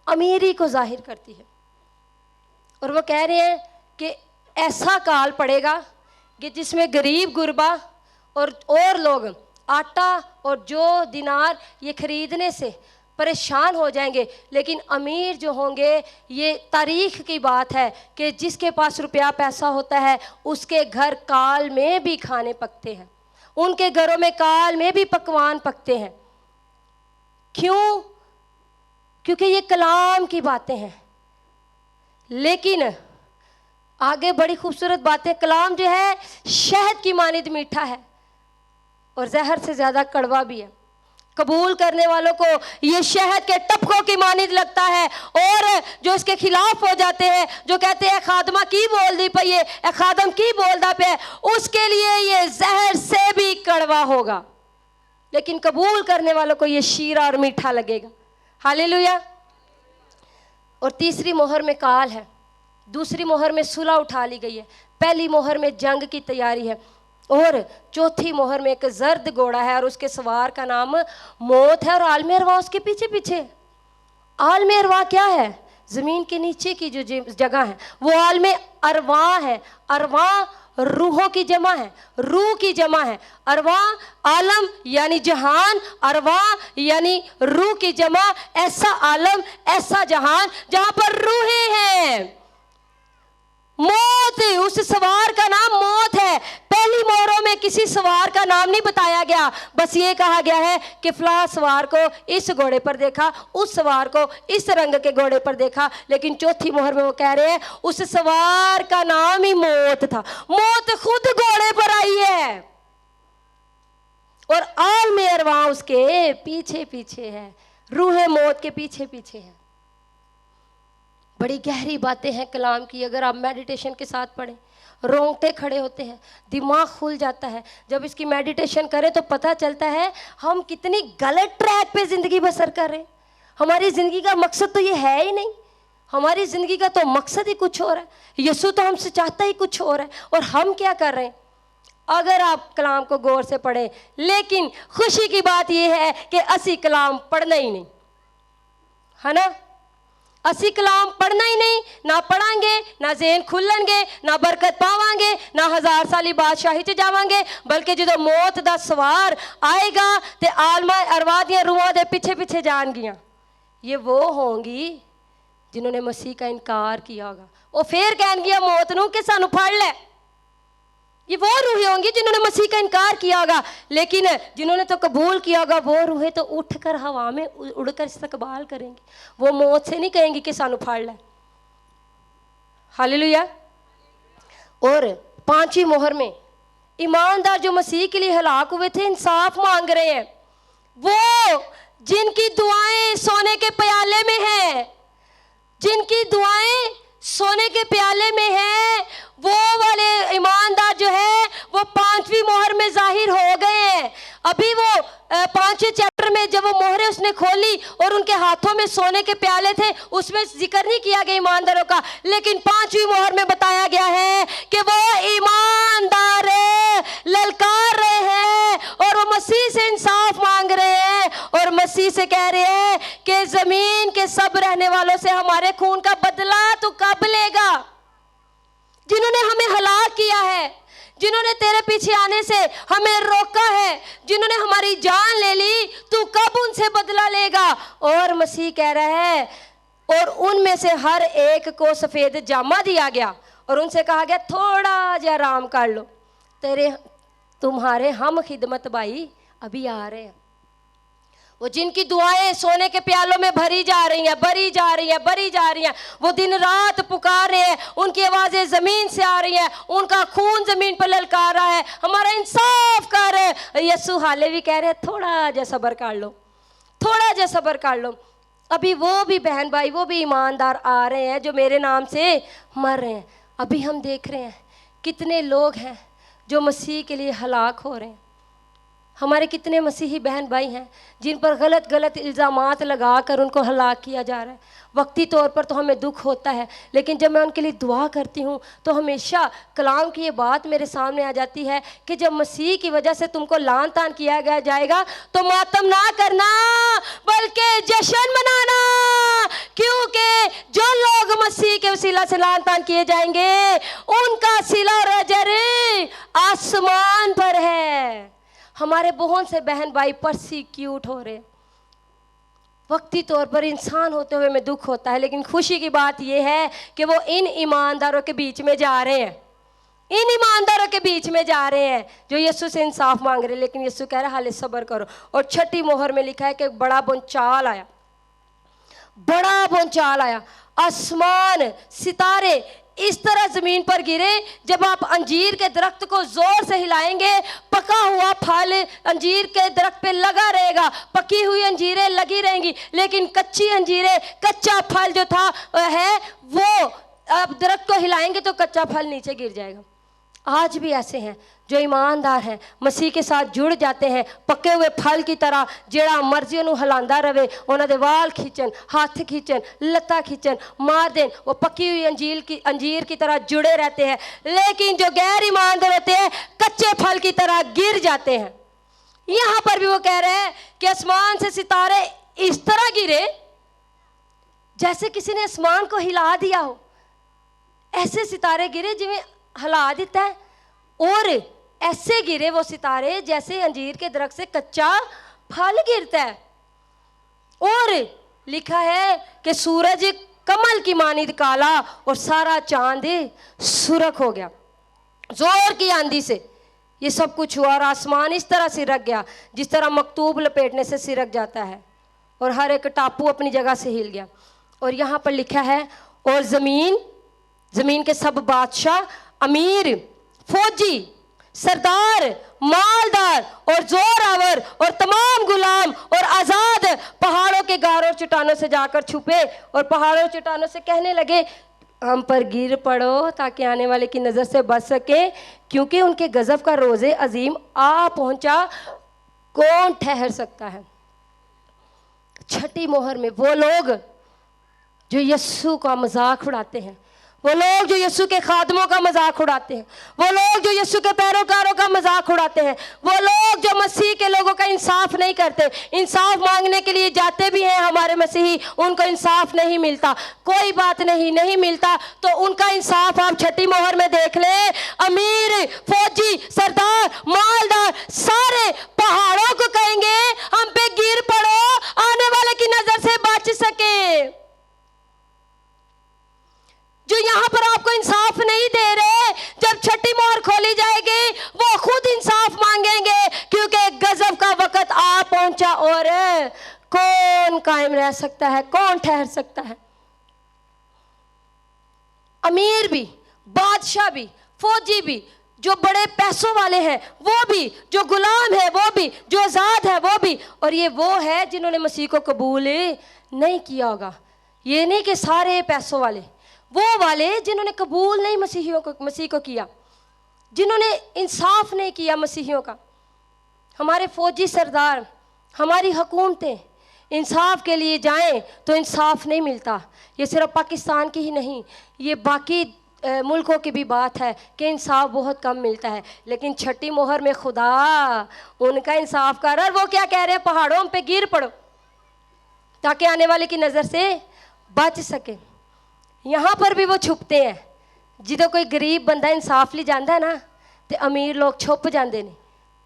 अमीरी को जाहिर करती है। और वो कह रहे हैं कि ऐसा काल पड़ेगा कि जिसमें गरीब गुरबा और लोग आटा और जो दिनार ये खरीदने से परेशान हो जाएंगे। लेकिन अमीर जो होंगे, ये तारीख की बात है कि जिसके पास रुपया पैसा होता है उसके घर काल में भी खाने पकते हैं, उनके घरों में काल में भी पकवान पकते हैं। क्यों? क्योंकि ये कलाम की बातें हैं। लेकिन आगे बड़ी खूबसूरत बातें। कलाम जो है शहद की मानिद मीठा है और जहर से ज़्यादा कड़वा भी है। कबूल करने वालों को ये शहद के टपकों की मानिद लगता है, और जो इसके खिलाफ हो जाते हैं, जो कहते हैं खादमा की बोल दी पे, ये खादम की बोलदा पे, उसके लिए ये जहर से भी कड़वा होगा। लेकिन कबूल करने वालों को ये शीरा और मीठा लगेगा। हालेलुया। और तीसरी मोहर में काल है, दूसरी मोहर में सुलह उठा ली गई है, पहली मोहर में जंग की तैयारी है, और चौथी मोहर में एक जर्द घोड़ा है और उसके सवार का नाम मौत है और आलम अरवा उसके पीछे पीछे। आलम अरवा क्या है? ज़मीन के नीचे की जो जगह है वो आलम अरवा है। अरवा रूहों की जमा है, रूह की जमा है। अरवा आलम यानी जहान, अरवा यानी रूह की जमा। ऐसा आलम, ऐसा जहान जहां पर रूहें हैं। मौत, उस सवार का नाम मौत है। पहली मोहरों में किसी सवार का नाम नहीं बताया गया, बस ये कहा गया है कि फला सवार को इस घोड़े पर देखा, उस सवार को इस रंग के घोड़े पर देखा। लेकिन चौथी मोहर में वो कह रहे हैं उस सवार का नाम ही मौत था। मौत खुद घोड़े पर आई है और आलम अरवा उसके पीछे पीछे है, रूह मौत के पीछे पीछे है। बड़ी गहरी बातें हैं कलाम की, अगर आप मेडिटेशन के साथ पढ़ें। रोंगटे खड़े होते हैं, दिमाग खुल जाता है। जब इसकी मेडिटेशन करें तो पता चलता है हम कितनी गलत ट्रैक पे ज़िंदगी बसर कर रहे हैं। हमारी ज़िंदगी का मकसद तो ये है ही नहीं, हमारी ज़िंदगी का तो मकसद ही कुछ और है। यीशु तो हमसे चाहता ही कुछ और है, और हम क्या कर रहे हैं? अगर आप कलाम को गौर से पढ़ें, लेकिन खुशी की बात यह है कि असी कलाम पढ़ना ही नहीं, है ना? असी कलाम पढ़ना ही नहीं, ना पढ़ांगे, ना ज़हन खुलणगे, ना बरकत पावांगे, ना 1000 साली बादशाही च जावांगे, बल्कि जो मौत दा सवार आएगा तो आलमा अरवाह दियां रूहां दे पिछे पिछे जाणगियां। ये वो होंगी जिन्होंने मसीह का इनकार किया होगा। वो फिर कहणगियां मौत नूं कि सानू फड़ लै। ये वो रूहें होंगी जिन्होंने मसीह का इनकार किया होगा, लेकिन जिन्होंने तो कबूल किया होगा वो रूहें तो उठकर हवा में उड़कर इस्तकबाल करेंगी। वो मौत से नहीं कहेंगी कि सानू फाड़ ले। हालेलुया। और 5वीं मोहर में ईमानदार जो मसीह के लिए हलाक हुए थे इंसाफ मांग रहे हैं। वो जिनकी दुआएं सोने के प्याले में है, जिनकी दुआएं सोने के प्याले में है, वो वाले ईमानदार जो है वो 5वीं मोहर में जाहिर हो गए हैं। अभी वो 5वें चैप्टर में जब वो मोहरें उसने खोली और उनके हाथों में सोने के प्याले थे, उसमें जिक्र नहीं किया गया ईमानदारों का, लेकिन 5वीं मोहर में बताया गया है कि वो ईमानदार ललकार रहे हैं और वो मसीह से इंसाफ मांग रहे हैं और मसीह से कह रहे हैं कि जमीन के सब रहने वालों से हमारे खून का बदला तू कब लेगा? जिन्होंने हमें हलाक किया है, जिन्होंने तेरे पीछे आने से हमें रोका है, जिन्होंने हमारी जान ले ली, तू कब उनसे बदला लेगा? और मसीह कह रहा है, और उनमें से हर एक को सफ़ेद जामा दिया गया और उनसे कहा गया थोड़ा जा आराम कर लो, तुम्हारे हम खिदमत भाई अभी आ रहे हैं। वो जिनकी दुआएं सोने के प्यालों में भरी जा रही हैं, भरी जा रही हैं, भरी जा रही हैं, वो दिन रात पुकार रहे हैं, उनकी आवाज़ें ज़मीन से आ रही हैं, उनका खून ज़मीन पर ललकार रहा है, हमारा इंसाफ कर। यीशु हाले भी कह रहे हैं थोड़ा जा सब्र कर लो, थोड़ा जा सब्र कर लो। अभी वो भी बहन भाई, वो भी ईमानदार आ रहे हैं जो मेरे नाम से मर रहे हैं। अभी हम देख रहे हैं कितने लोग हैं जो मसीह के लिए हलाक हो रहे हैं। हमारे कितने मसीही बहन भाई हैं जिन पर गलत गलत इल्ज़ामात लगा कर उनको हलाक किया जा रहा है। वक्ती तौर पर तो हमें दुख होता है, लेकिन जब मैं उनके लिए दुआ करती हूँ तो हमेशा कलाम की ये बात मेरे सामने आ जाती है कि जब मसीह की वजह से तुमको लान तान किया गया जाएगा तो मातम ना करना बल्कि जश्न मनाना, क्योंकि जो लोग मसीह के वसीला से लान तान किए जाएंगे उनका सिला और अजर आसमान पर है। हमारे बहुत से बहन भाई परसिक्यूट हो रहे, वक्ती तौर पर इंसान होते हुए में दुख होता है, लेकिन खुशी की बात यह है कि वो इन ईमानदारों के बीच में जा रहे हैं, इन ईमानदारों के बीच में जा रहे हैं जो यीशु से इंसाफ मांग रहे हैं। लेकिन यीशु कह रहा है हाले सब्र करो। और 6ठी मोहर में लिखा है कि एक बड़ा भूचाल आया, बड़ा भूचाल आया, आसमान सितारे इस तरह जमीन पर गिरे। जब आप अंजीर के दरख्त को जोर से हिलाएंगे पका हुआ फल अंजीर के दरख्त पे लगा रहेगा, पकी हुई अंजीरें लगी रहेंगी, लेकिन कच्ची अंजीरें, कच्चा फल जो था है वो आप दरख्त को हिलाएंगे तो कच्चा फल नीचे गिर जाएगा। आज भी ऐसे हैं जो ईमानदार हैं, मसीह के साथ जुड़ जाते हैं, पके हुए फल की तरह जेड़ा मर्जी उन्होंने हिलांदा रहे, उन्होंने वाल खींचन, हाथ खींचन, लत्ता खींचन, मार दें, वो पकी हुई अंजीर की तरह जुड़े रहते हैं। लेकिन जो गैर ईमानदार होते हैं कच्चे फल की तरह गिर जाते हैं। यहाँ पर भी वो कह रहे हैं कि आसमान से सितारे इस तरह गिरे जैसे किसी ने आसमान को हिला दिया हो, ऐसे सितारे गिरे जिन्हें हिला देता है, और ऐसे गिरे वो सितारे जैसे अंजीर के दरख्त से कच्चा फल गिरता है। और लिखा है कि सूरज कमल की मानिंद काला और सारा चांद सुर्ख हो गया। जोर की आंधी से ये सब कुछ हुआ और आसमान इस तरह सिरक गया जिस तरह मकतूब लपेटने से सिरक जाता है, और हर एक टापू अपनी जगह से हिल गया। और यहाँ पर लिखा है और जमीन के सब बादशाह, अमीर, फौजी, सरदार, मालदार और जोरावर और तमाम गुलाम और आज़ाद पहाड़ों के गारों और चट्टानों से जाकर छुपे और पहाड़ों और चट्टानों से कहने लगे हम पर गिर पड़ो ताकि आने वाले की नज़र से बच सके, क्योंकि उनके गज़ब का रोज़े अजीम आ पहुंचा, कौन ठहर सकता है। छठी मोहर में वो लोग जो यीशु का मजाक उड़ाते हैं, वो लोग जो यीशु के खादमों का मजाक उड़ाते हैं, वो लोग जो यीशु के पैरोकारों का मजाक उड़ाते हैं, वो लोग जो मसीह के लोगों का इंसाफ नहीं करते, इंसाफ मांगने के लिए जाते भी हैं हमारे मसीही, उनको इंसाफ नहीं मिलता, कोई बात नहीं मिलता, तो उनका इंसाफ आप छठी मोहर में देख ले। अमीर, फौजी, सरदार, मालदार सारे पहाड़ों को कहेंगे हम पे गिर पड़ो, आने वाले की नजर से बच सके। जो यहाँ पर आपको इंसाफ नहीं दे रहे, जब छठी मोहर खोली जाएगी वो खुद इंसाफ मांगेंगे, क्योंकि गजब का वक्त आ पहुंचा और कौन कायम रह सकता है, कौन ठहर सकता है। अमीर भी, बादशाह भी, फौजी भी, जो बड़े पैसों वाले हैं वो भी, जो गुलाम है वो भी, जो आज़ाद है वो भी, और ये वो है जिन्होंने मसीह को कबूल नहीं किया होगा। ये नहीं कि सारे पैसों वाले, वो वाले जिन्होंने कबूल नहीं मसीह को किया, जिन्होंने इंसाफ नहीं किया मसीहियों का। हमारे फौजी सरदार, हमारी हुकूमतें इंसाफ के लिए जाएं तो इंसाफ नहीं मिलता। ये सिर्फ पाकिस्तान की ही नहीं, ये बाकी मुल्कों की भी बात है कि इंसाफ बहुत कम मिलता है। लेकिन छठी मोहर में खुदा उनका इंसाफ कर रहा है। वो क्या कह रहे हैं, पहाड़ों पे गिर पड़ो ताकि आने वाले की नज़र से बच सके। यहाँ पर भी वो छुपते हैं। जिदों कोई गरीब बंदा इंसाफ ली जाता है ना, तो अमीर लोग छुप जाते हैं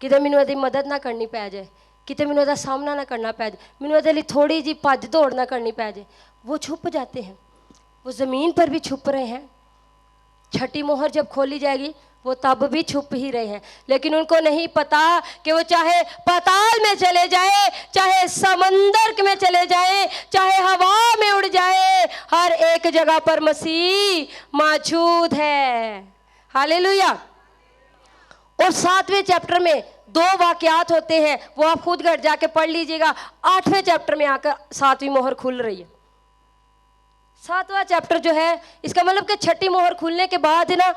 कि मैनू इसकी मदद ना करनी पै जाए, किते मैनू इसका सामना ना करना पै जाए, मैनू इसके लिए थोड़ी जी भज दौड़ ना करनी पै जाए। वो छुप जाते हैं, वो ज़मीन पर भी छुप रहे हैं। छठी मोहर जब खोली जाएगी वो तब भी छुप ही रहे हैं, लेकिन उनको नहीं पता कि वो चाहे पाताल में चले जाए, चाहे समंदर में चले जाए, चाहे हवा में उड़ जाए, हर एक जगह पर मसीह मौजूद है। हालेलुया। और 7वें चैप्टर में 2 वाकयात होते हैं, वो आप खुद घर जाके पढ़ लीजिएगा। 8वें चैप्टर में आकर 7वीं मोहर खुल रही है। 7वां चैप्टर जो है, इसका मतलब कि छठी मोहर खुलने के बाद ना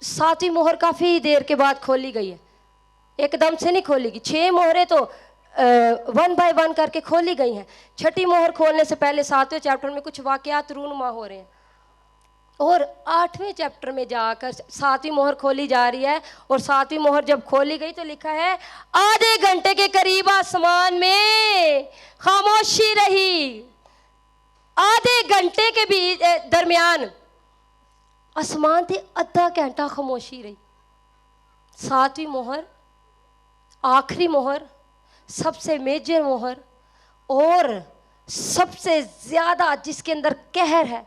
7वीं मोहर काफ़ी देर के बाद खोली गई है, एकदम से नहीं खोली गई। 6 मोहरें तो 1 बाय 1 करके खोली गई हैं। छठी मोहर खोलने से पहले 7वें चैप्टर में कुछ वाकयात रूनुमा हो रहे हैं, और 8वें चैप्टर में जाकर 7वीं मोहर खोली जा रही है। और 7वीं मोहर जब खोली गई तो लिखा है, आधे घंटे के करीब आसमान में खामोशी रही। आधे घंटे के भी दरमियान आसमान से आधा घंटा खामोशी रही। 7वीं मोहर, आखिरी मोहर, सबसे मेजर मोहर, और सबसे ज़्यादा जिसके अंदर कहर है,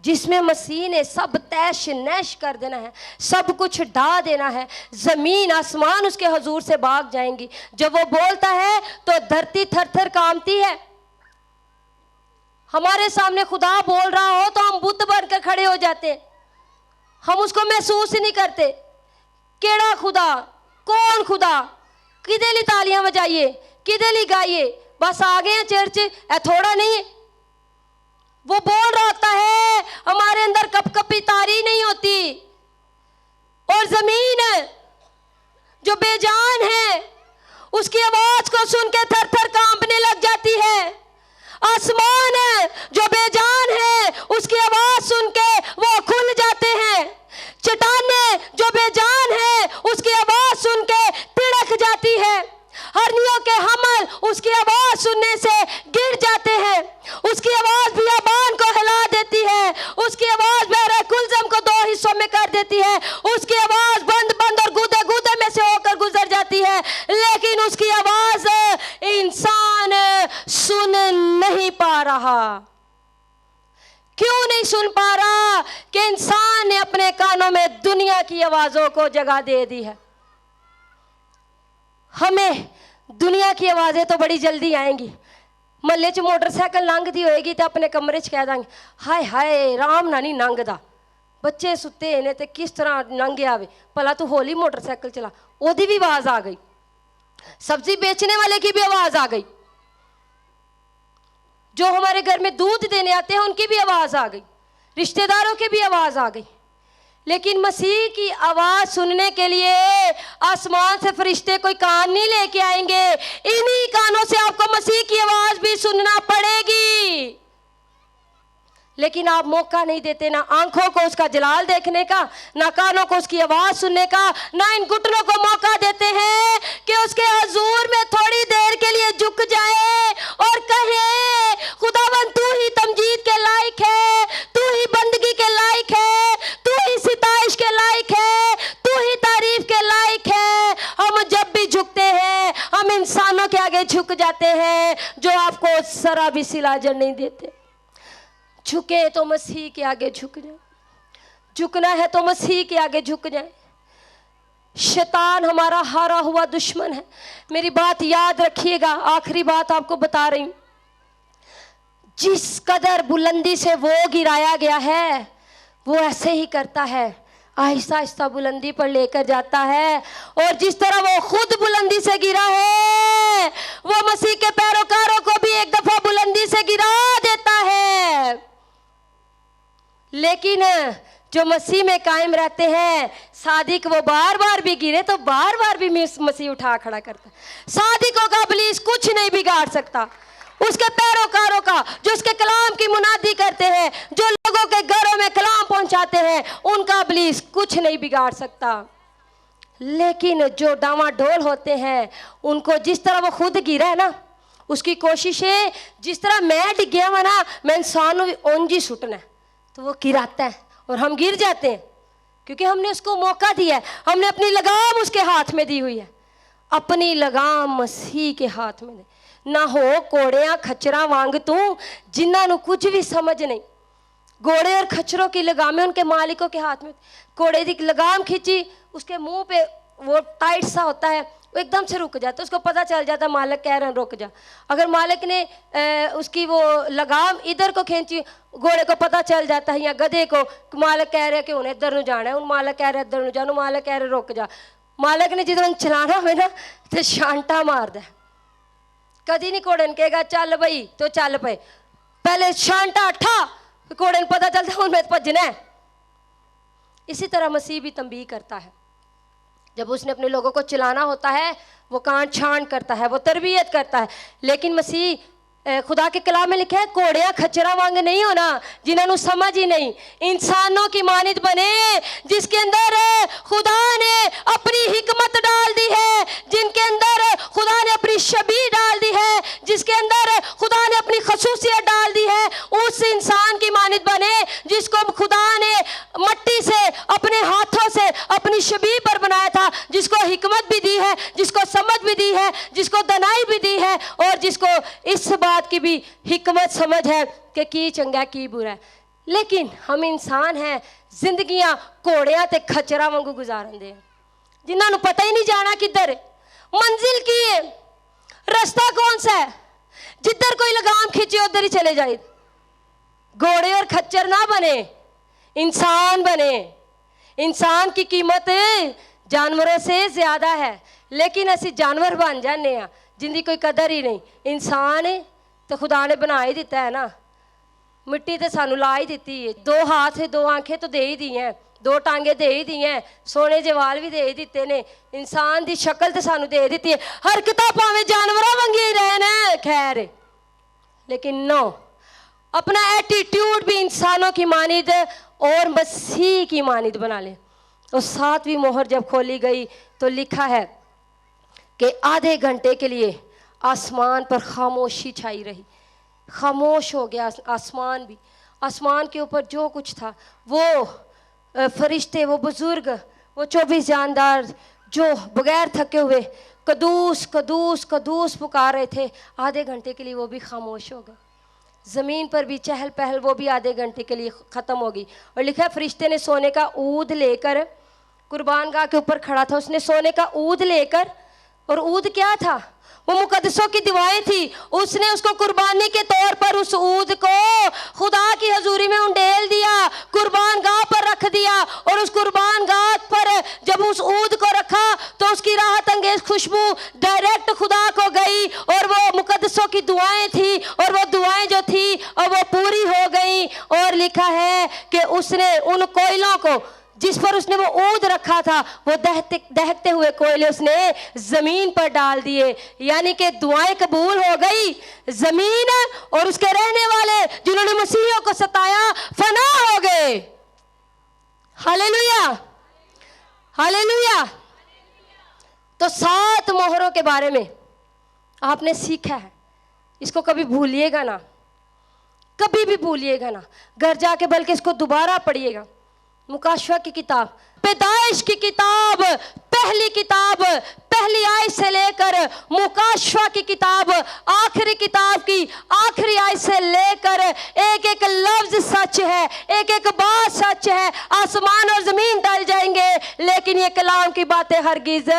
जिसमें मसीह ने सब तैश नैश कर देना है, सब कुछ ढा देना है। ज़मीन आसमान उसके हुजूर से भाग जाएंगी। जब वो बोलता है तो धरती थर थर कांपती है। हमारे सामने खुदा बोल रहा हो तो हम बुत बनकर खड़े हो जाते हैं, हम उसको महसूस ही नहीं करते। केड़ा खुदा, कौन खुदा, किदे ली तालियां बजाइए, किदे ली गाइए, बस आ गए हैं चर्च, है थोड़ा नहीं है। वो बोल रहा होता है, हमारे अंदर कपकपी तारी नहीं होती। और जमीन जो बेजान है उसकी आवाज को सुन के थर थर कांपने लग जाती है। आसमान जो बेजान है उसकी आवाज सुन के वो खुल जाते हैं। चट्टानें जो बेजान है उसकी आवाज सुन के तिड़क जाती है। हरनियों के हमल उसकी आवाज सुनने से गिर जाते हैं। उसकी आवाज बियाबान को हिला देती है। उसकी आवाज बहरे कुलजम को 2 हिस्सों में कर देती है। उसकी आवाज बंद बंद और गूदे गूदे में से होकर गुजर जाती है। लेकिन उसकी आवाज इंसान सुन नहीं पा रहा। क्यों नहीं सुन पा रहा? कि इंसान ने अपने कानों में दुनिया की आवाजों को जगह दे दी है। हमें दुनिया की आवाज़ें तो बड़ी जल्दी आएंगी। महल्ले च मोटरसाइकिल लंघदी होएगी तो अपने कमरे च कह देंगे, हाय हाय राम ना नहीं लंघदा, बच्चे सुते ने तो किस तरह लंघे आवे, भला तू होली मोटरसाइकिल चला। ओदी भी आवाज़ आ गई, सब्जी बेचने वाले की भी आवाज़ आ गई, जो हमारे घर में दूध देने आते हैं उनकी भी आवाज़ आ गई। रिश्तेदारों की भी आवाज़ आ गई, लेकिन मसीह की आवाज़ सुनने के लिए आसमान से फरिश्ते कोई कान नहीं लेके आएंगे, इन्हीं कानों से आपको मसीह की आवाज़ भी सुनना पड़ेगी। लेकिन आप मौका नहीं देते, ना आंखों को उसका जलाल देखने का, ना कानों को उसकी आवाज़ सुनने का, ना इन घुटनों को मौका देते हैं कि उसके हुजूर में थोड़ी देर के लिए झुक जाए और कहे, खुदावन तू ही तमजीद के लायक है, तू ही बंदगी के लायक है, तू ही सिताइश के लायक है, तू ही तारीफ के लायक है। हम जब भी झुकते हैं हम इंसानों के आगे झुक जाते हैं जो आपको जरा भी सिलाजर नहीं देते। झुके तो मसीह के आगे झुक जाए, झुकना है तो मसीह के आगे झुक जाए। शैतान हमारा हारा हुआ दुश्मन है। मेरी बात याद रखिएगा, आखिरी बात आपको बता रही हूं। जिस कदर बुलंदी से वो गिराया गया है वो ऐसे ही करता है, आहिस्ता आहिस्ता बुलंदी पर लेकर जाता है। और जिस तरह वो खुद बुलंदी से गिरा है वो मसीह के पैरोकारों को भी एक दफा बुलंदी से गिरा देता है। लेकिन जो मसीह में कायम रहते हैं, सादिक वो बार बार भी गिरे तो बार बार भी मसीह उठा खड़ा करता है। सादिकों का इब्लीस कुछ नहीं बिगाड़ सकता, उसके पैरोकारों का जो उसके कलाम की मुनादी करते हैं, जो लोगों के घरों में कलाम पहुंचाते हैं, उनका इब्लीस कुछ नहीं बिगाड़ सकता। लेकिन जो डावाडोल होते हैं उनको जिस तरह वो खुद गिरा है ना, उसकी कोशिश है जिस तरह मैं डिग गया हुआ ना, मैं इंसान ओंजी सुटना है, तो वो गिराता है और हम गिर जाते हैं क्योंकि हमने उसको मौका दिया है, हमने अपनी लगाम उसके हाथ में दी हुई है। अपनी लगाम मसीह के हाथ में दे, ना हो कोड़ियां खच्चरा वांग तू जिन्होंने कुछ भी समझ नहीं। घोड़े और खच्चरों की लगामें उनके मालिकों के हाथ में। घोड़े की लगाम खींची, उसके मुंह पे वो टाइट सा होता है, वो एकदम से रुक जाता है, उसको पता चल जाता है मालिक कह रहे हैं रुक जा। अगर मालिक ने उसकी वो लगाम इधर को खींची, घोड़े को पता चल जाता है या गधे को मालिक कह रहे हैं कि उन्हें इधर न जाना है, उन मालिक कह रहे हैं इधर न जाना, मालिक कह रहे रुक जा। मालिक ने जिधर चलाना हो ना तो शांटा मार दे, कदी नहीं घोड़े ने कहेगा चल बई तो चल पे, पहले शांटा अठा, घोड़े ने पता चलता उनमें भजना है। इसी तरह मसीह भी तंबीह करता है, जब उसने अपने लोगों को चलाना होता है वो कांट छांट करता है, वो तरबियत करता है। लेकिन मसीह खुदा के कलाम में लिखा है घोड़ियां खच्चरा वांग नहीं होना जिन्होंने समझ ही नहीं, इंसानों की मानित बने जिसके अंदर खुदा ने अपनी हिकमत डाल दी है, जिनके अंदर खुदा ने अपनी शबीह डाल दी है, जिसके अंदर खुदा ने अपनी खसूसियत डाल दी है। उस इंसान की मानित बने जिसको खुदा ने मट्टी से अपने हाथों से अपनी शबीह पर बनाया था, जिसको हिकमत भी दी है, जिसको समझ भी दी है, जिसको दनाई भी दी है, और जिसको इस बात की भी हिकमत समझ है कि की चंगा की बुरा है। लेकिन हम इंसान हैं, जिंदगियां घोड़ियां ते खच्चरा वांगू गुजारन दे, जिन्होंने पता ही नहीं जाना किधर मंजिल की है, रास्ता कौन सा है, जिधर कोई लगाम खींचे उधर ही चले जाए। घोड़े और खच्चर ना बने, इंसान बने। इंसान की कीमत जानवरों से ज्यादा है, लेकिन असी जानवर बन जाने हैं जिंदी कोई कदर ही नहीं। इंसान तो खुदा ने बना ही दिता है ना, मिट्टी तो सानू ला ही दी है, दो हाथ दो आंखें तो दे ही दी हैं, दो टांगे दे ही दी हैं, सोने जे वाल भी दे ही दिते ने, इंसान की शक्ल तो सानू दे दी है, हरकतां भावें जानवरों वांगी रहना खैर, लेकिन नो, अपना एटीट्यूड भी इंसानों की मानिद और मसीह की मानिद बना ले। और 7वीं मोहर जब खोली गई तो लिखा है कि आधे घंटे के लिए आसमान पर खामोशी छाई रही, खामोश हो गया आसमान भी। आसमान के ऊपर जो कुछ था, वो फरिश्ते, वो बुजुर्ग, वो 24 जानदार जो बगैर थके हुए कदूस कदूस कदूस पुकार रहे थे, आधे घंटे के लिए वो भी खामोश हो गए। ज़मीन पर भी चहल पहल वो भी आधे घंटे के लिए ख़त्म होगी। और लिखा है फरिश्ते ने सोने का ऊद लेकर, कुर्बानगाह के ऊपर खड़ा था, उसने सोने का ऊद लेकर, और ऊद क्या था, वो मुकद्दसों की दुआएं थी, उसने उसको कुर्बानी के तौर पर उस ऊद को खुदा की हजूरी में उंडेल दिया, कुर्बानगाह पर रख दिया। और उस कुर्बानगाह पर जब उस ऊद को रखा तो उसकी राहत अंगेज खुशबू डायरेक्ट खुदा को गई, और वो मुकद्दसों की दुआएं थी, और वो दुआएं जो थी और वो पूरी हो गई। और लिखा है कि उसने उन कोयलों को जिस पर उसने वो ऊद रखा था, वो दहकते हुए कोयले उसने जमीन पर डाल दिए। यानी कि दुआएं कबूल हो गई, जमीन और उसके रहने वाले जिन्होंने मसीहियों को सताया फना हो गए। Hallelujah, hallelujah. तो 7 मोहरों के बारे में आपने सीखा है, इसको कभी भूलिएगा ना, कभी भी भूलिएगा ना। घर जाके बल्कि इसको दोबारा पढ़िएगा। मुकाशवा की किताब, पैदाइश की किताब, पहली किताब, पहली आयत से लेकर मुकाशवा की किताब आखिरी किताब की आखिरी आयत से लेकर एक एक लफ्ज सच है, एक एक बात सच है। आसमान और जमीन टल जाएंगे लेकिन ये कलाम की बातें हरगिज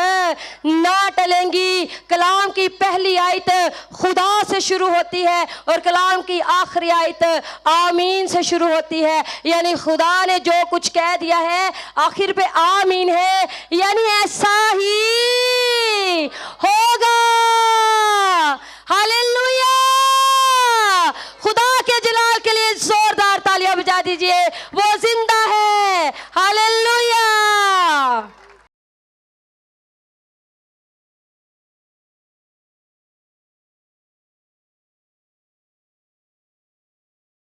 ना टलेंगी। कलाम की पहली आयत खुदा से शुरू होती है और कलाम की आखिरी आयत आमीन से शुरू होती है। यानी खुदा ने जो कुछ कह दिया है आखिर पे आमीन है, यानी ऐसा ही होगा। हालेलुया। खुदा के जलाल के लिए जोरदार तालियां बजा दीजिए।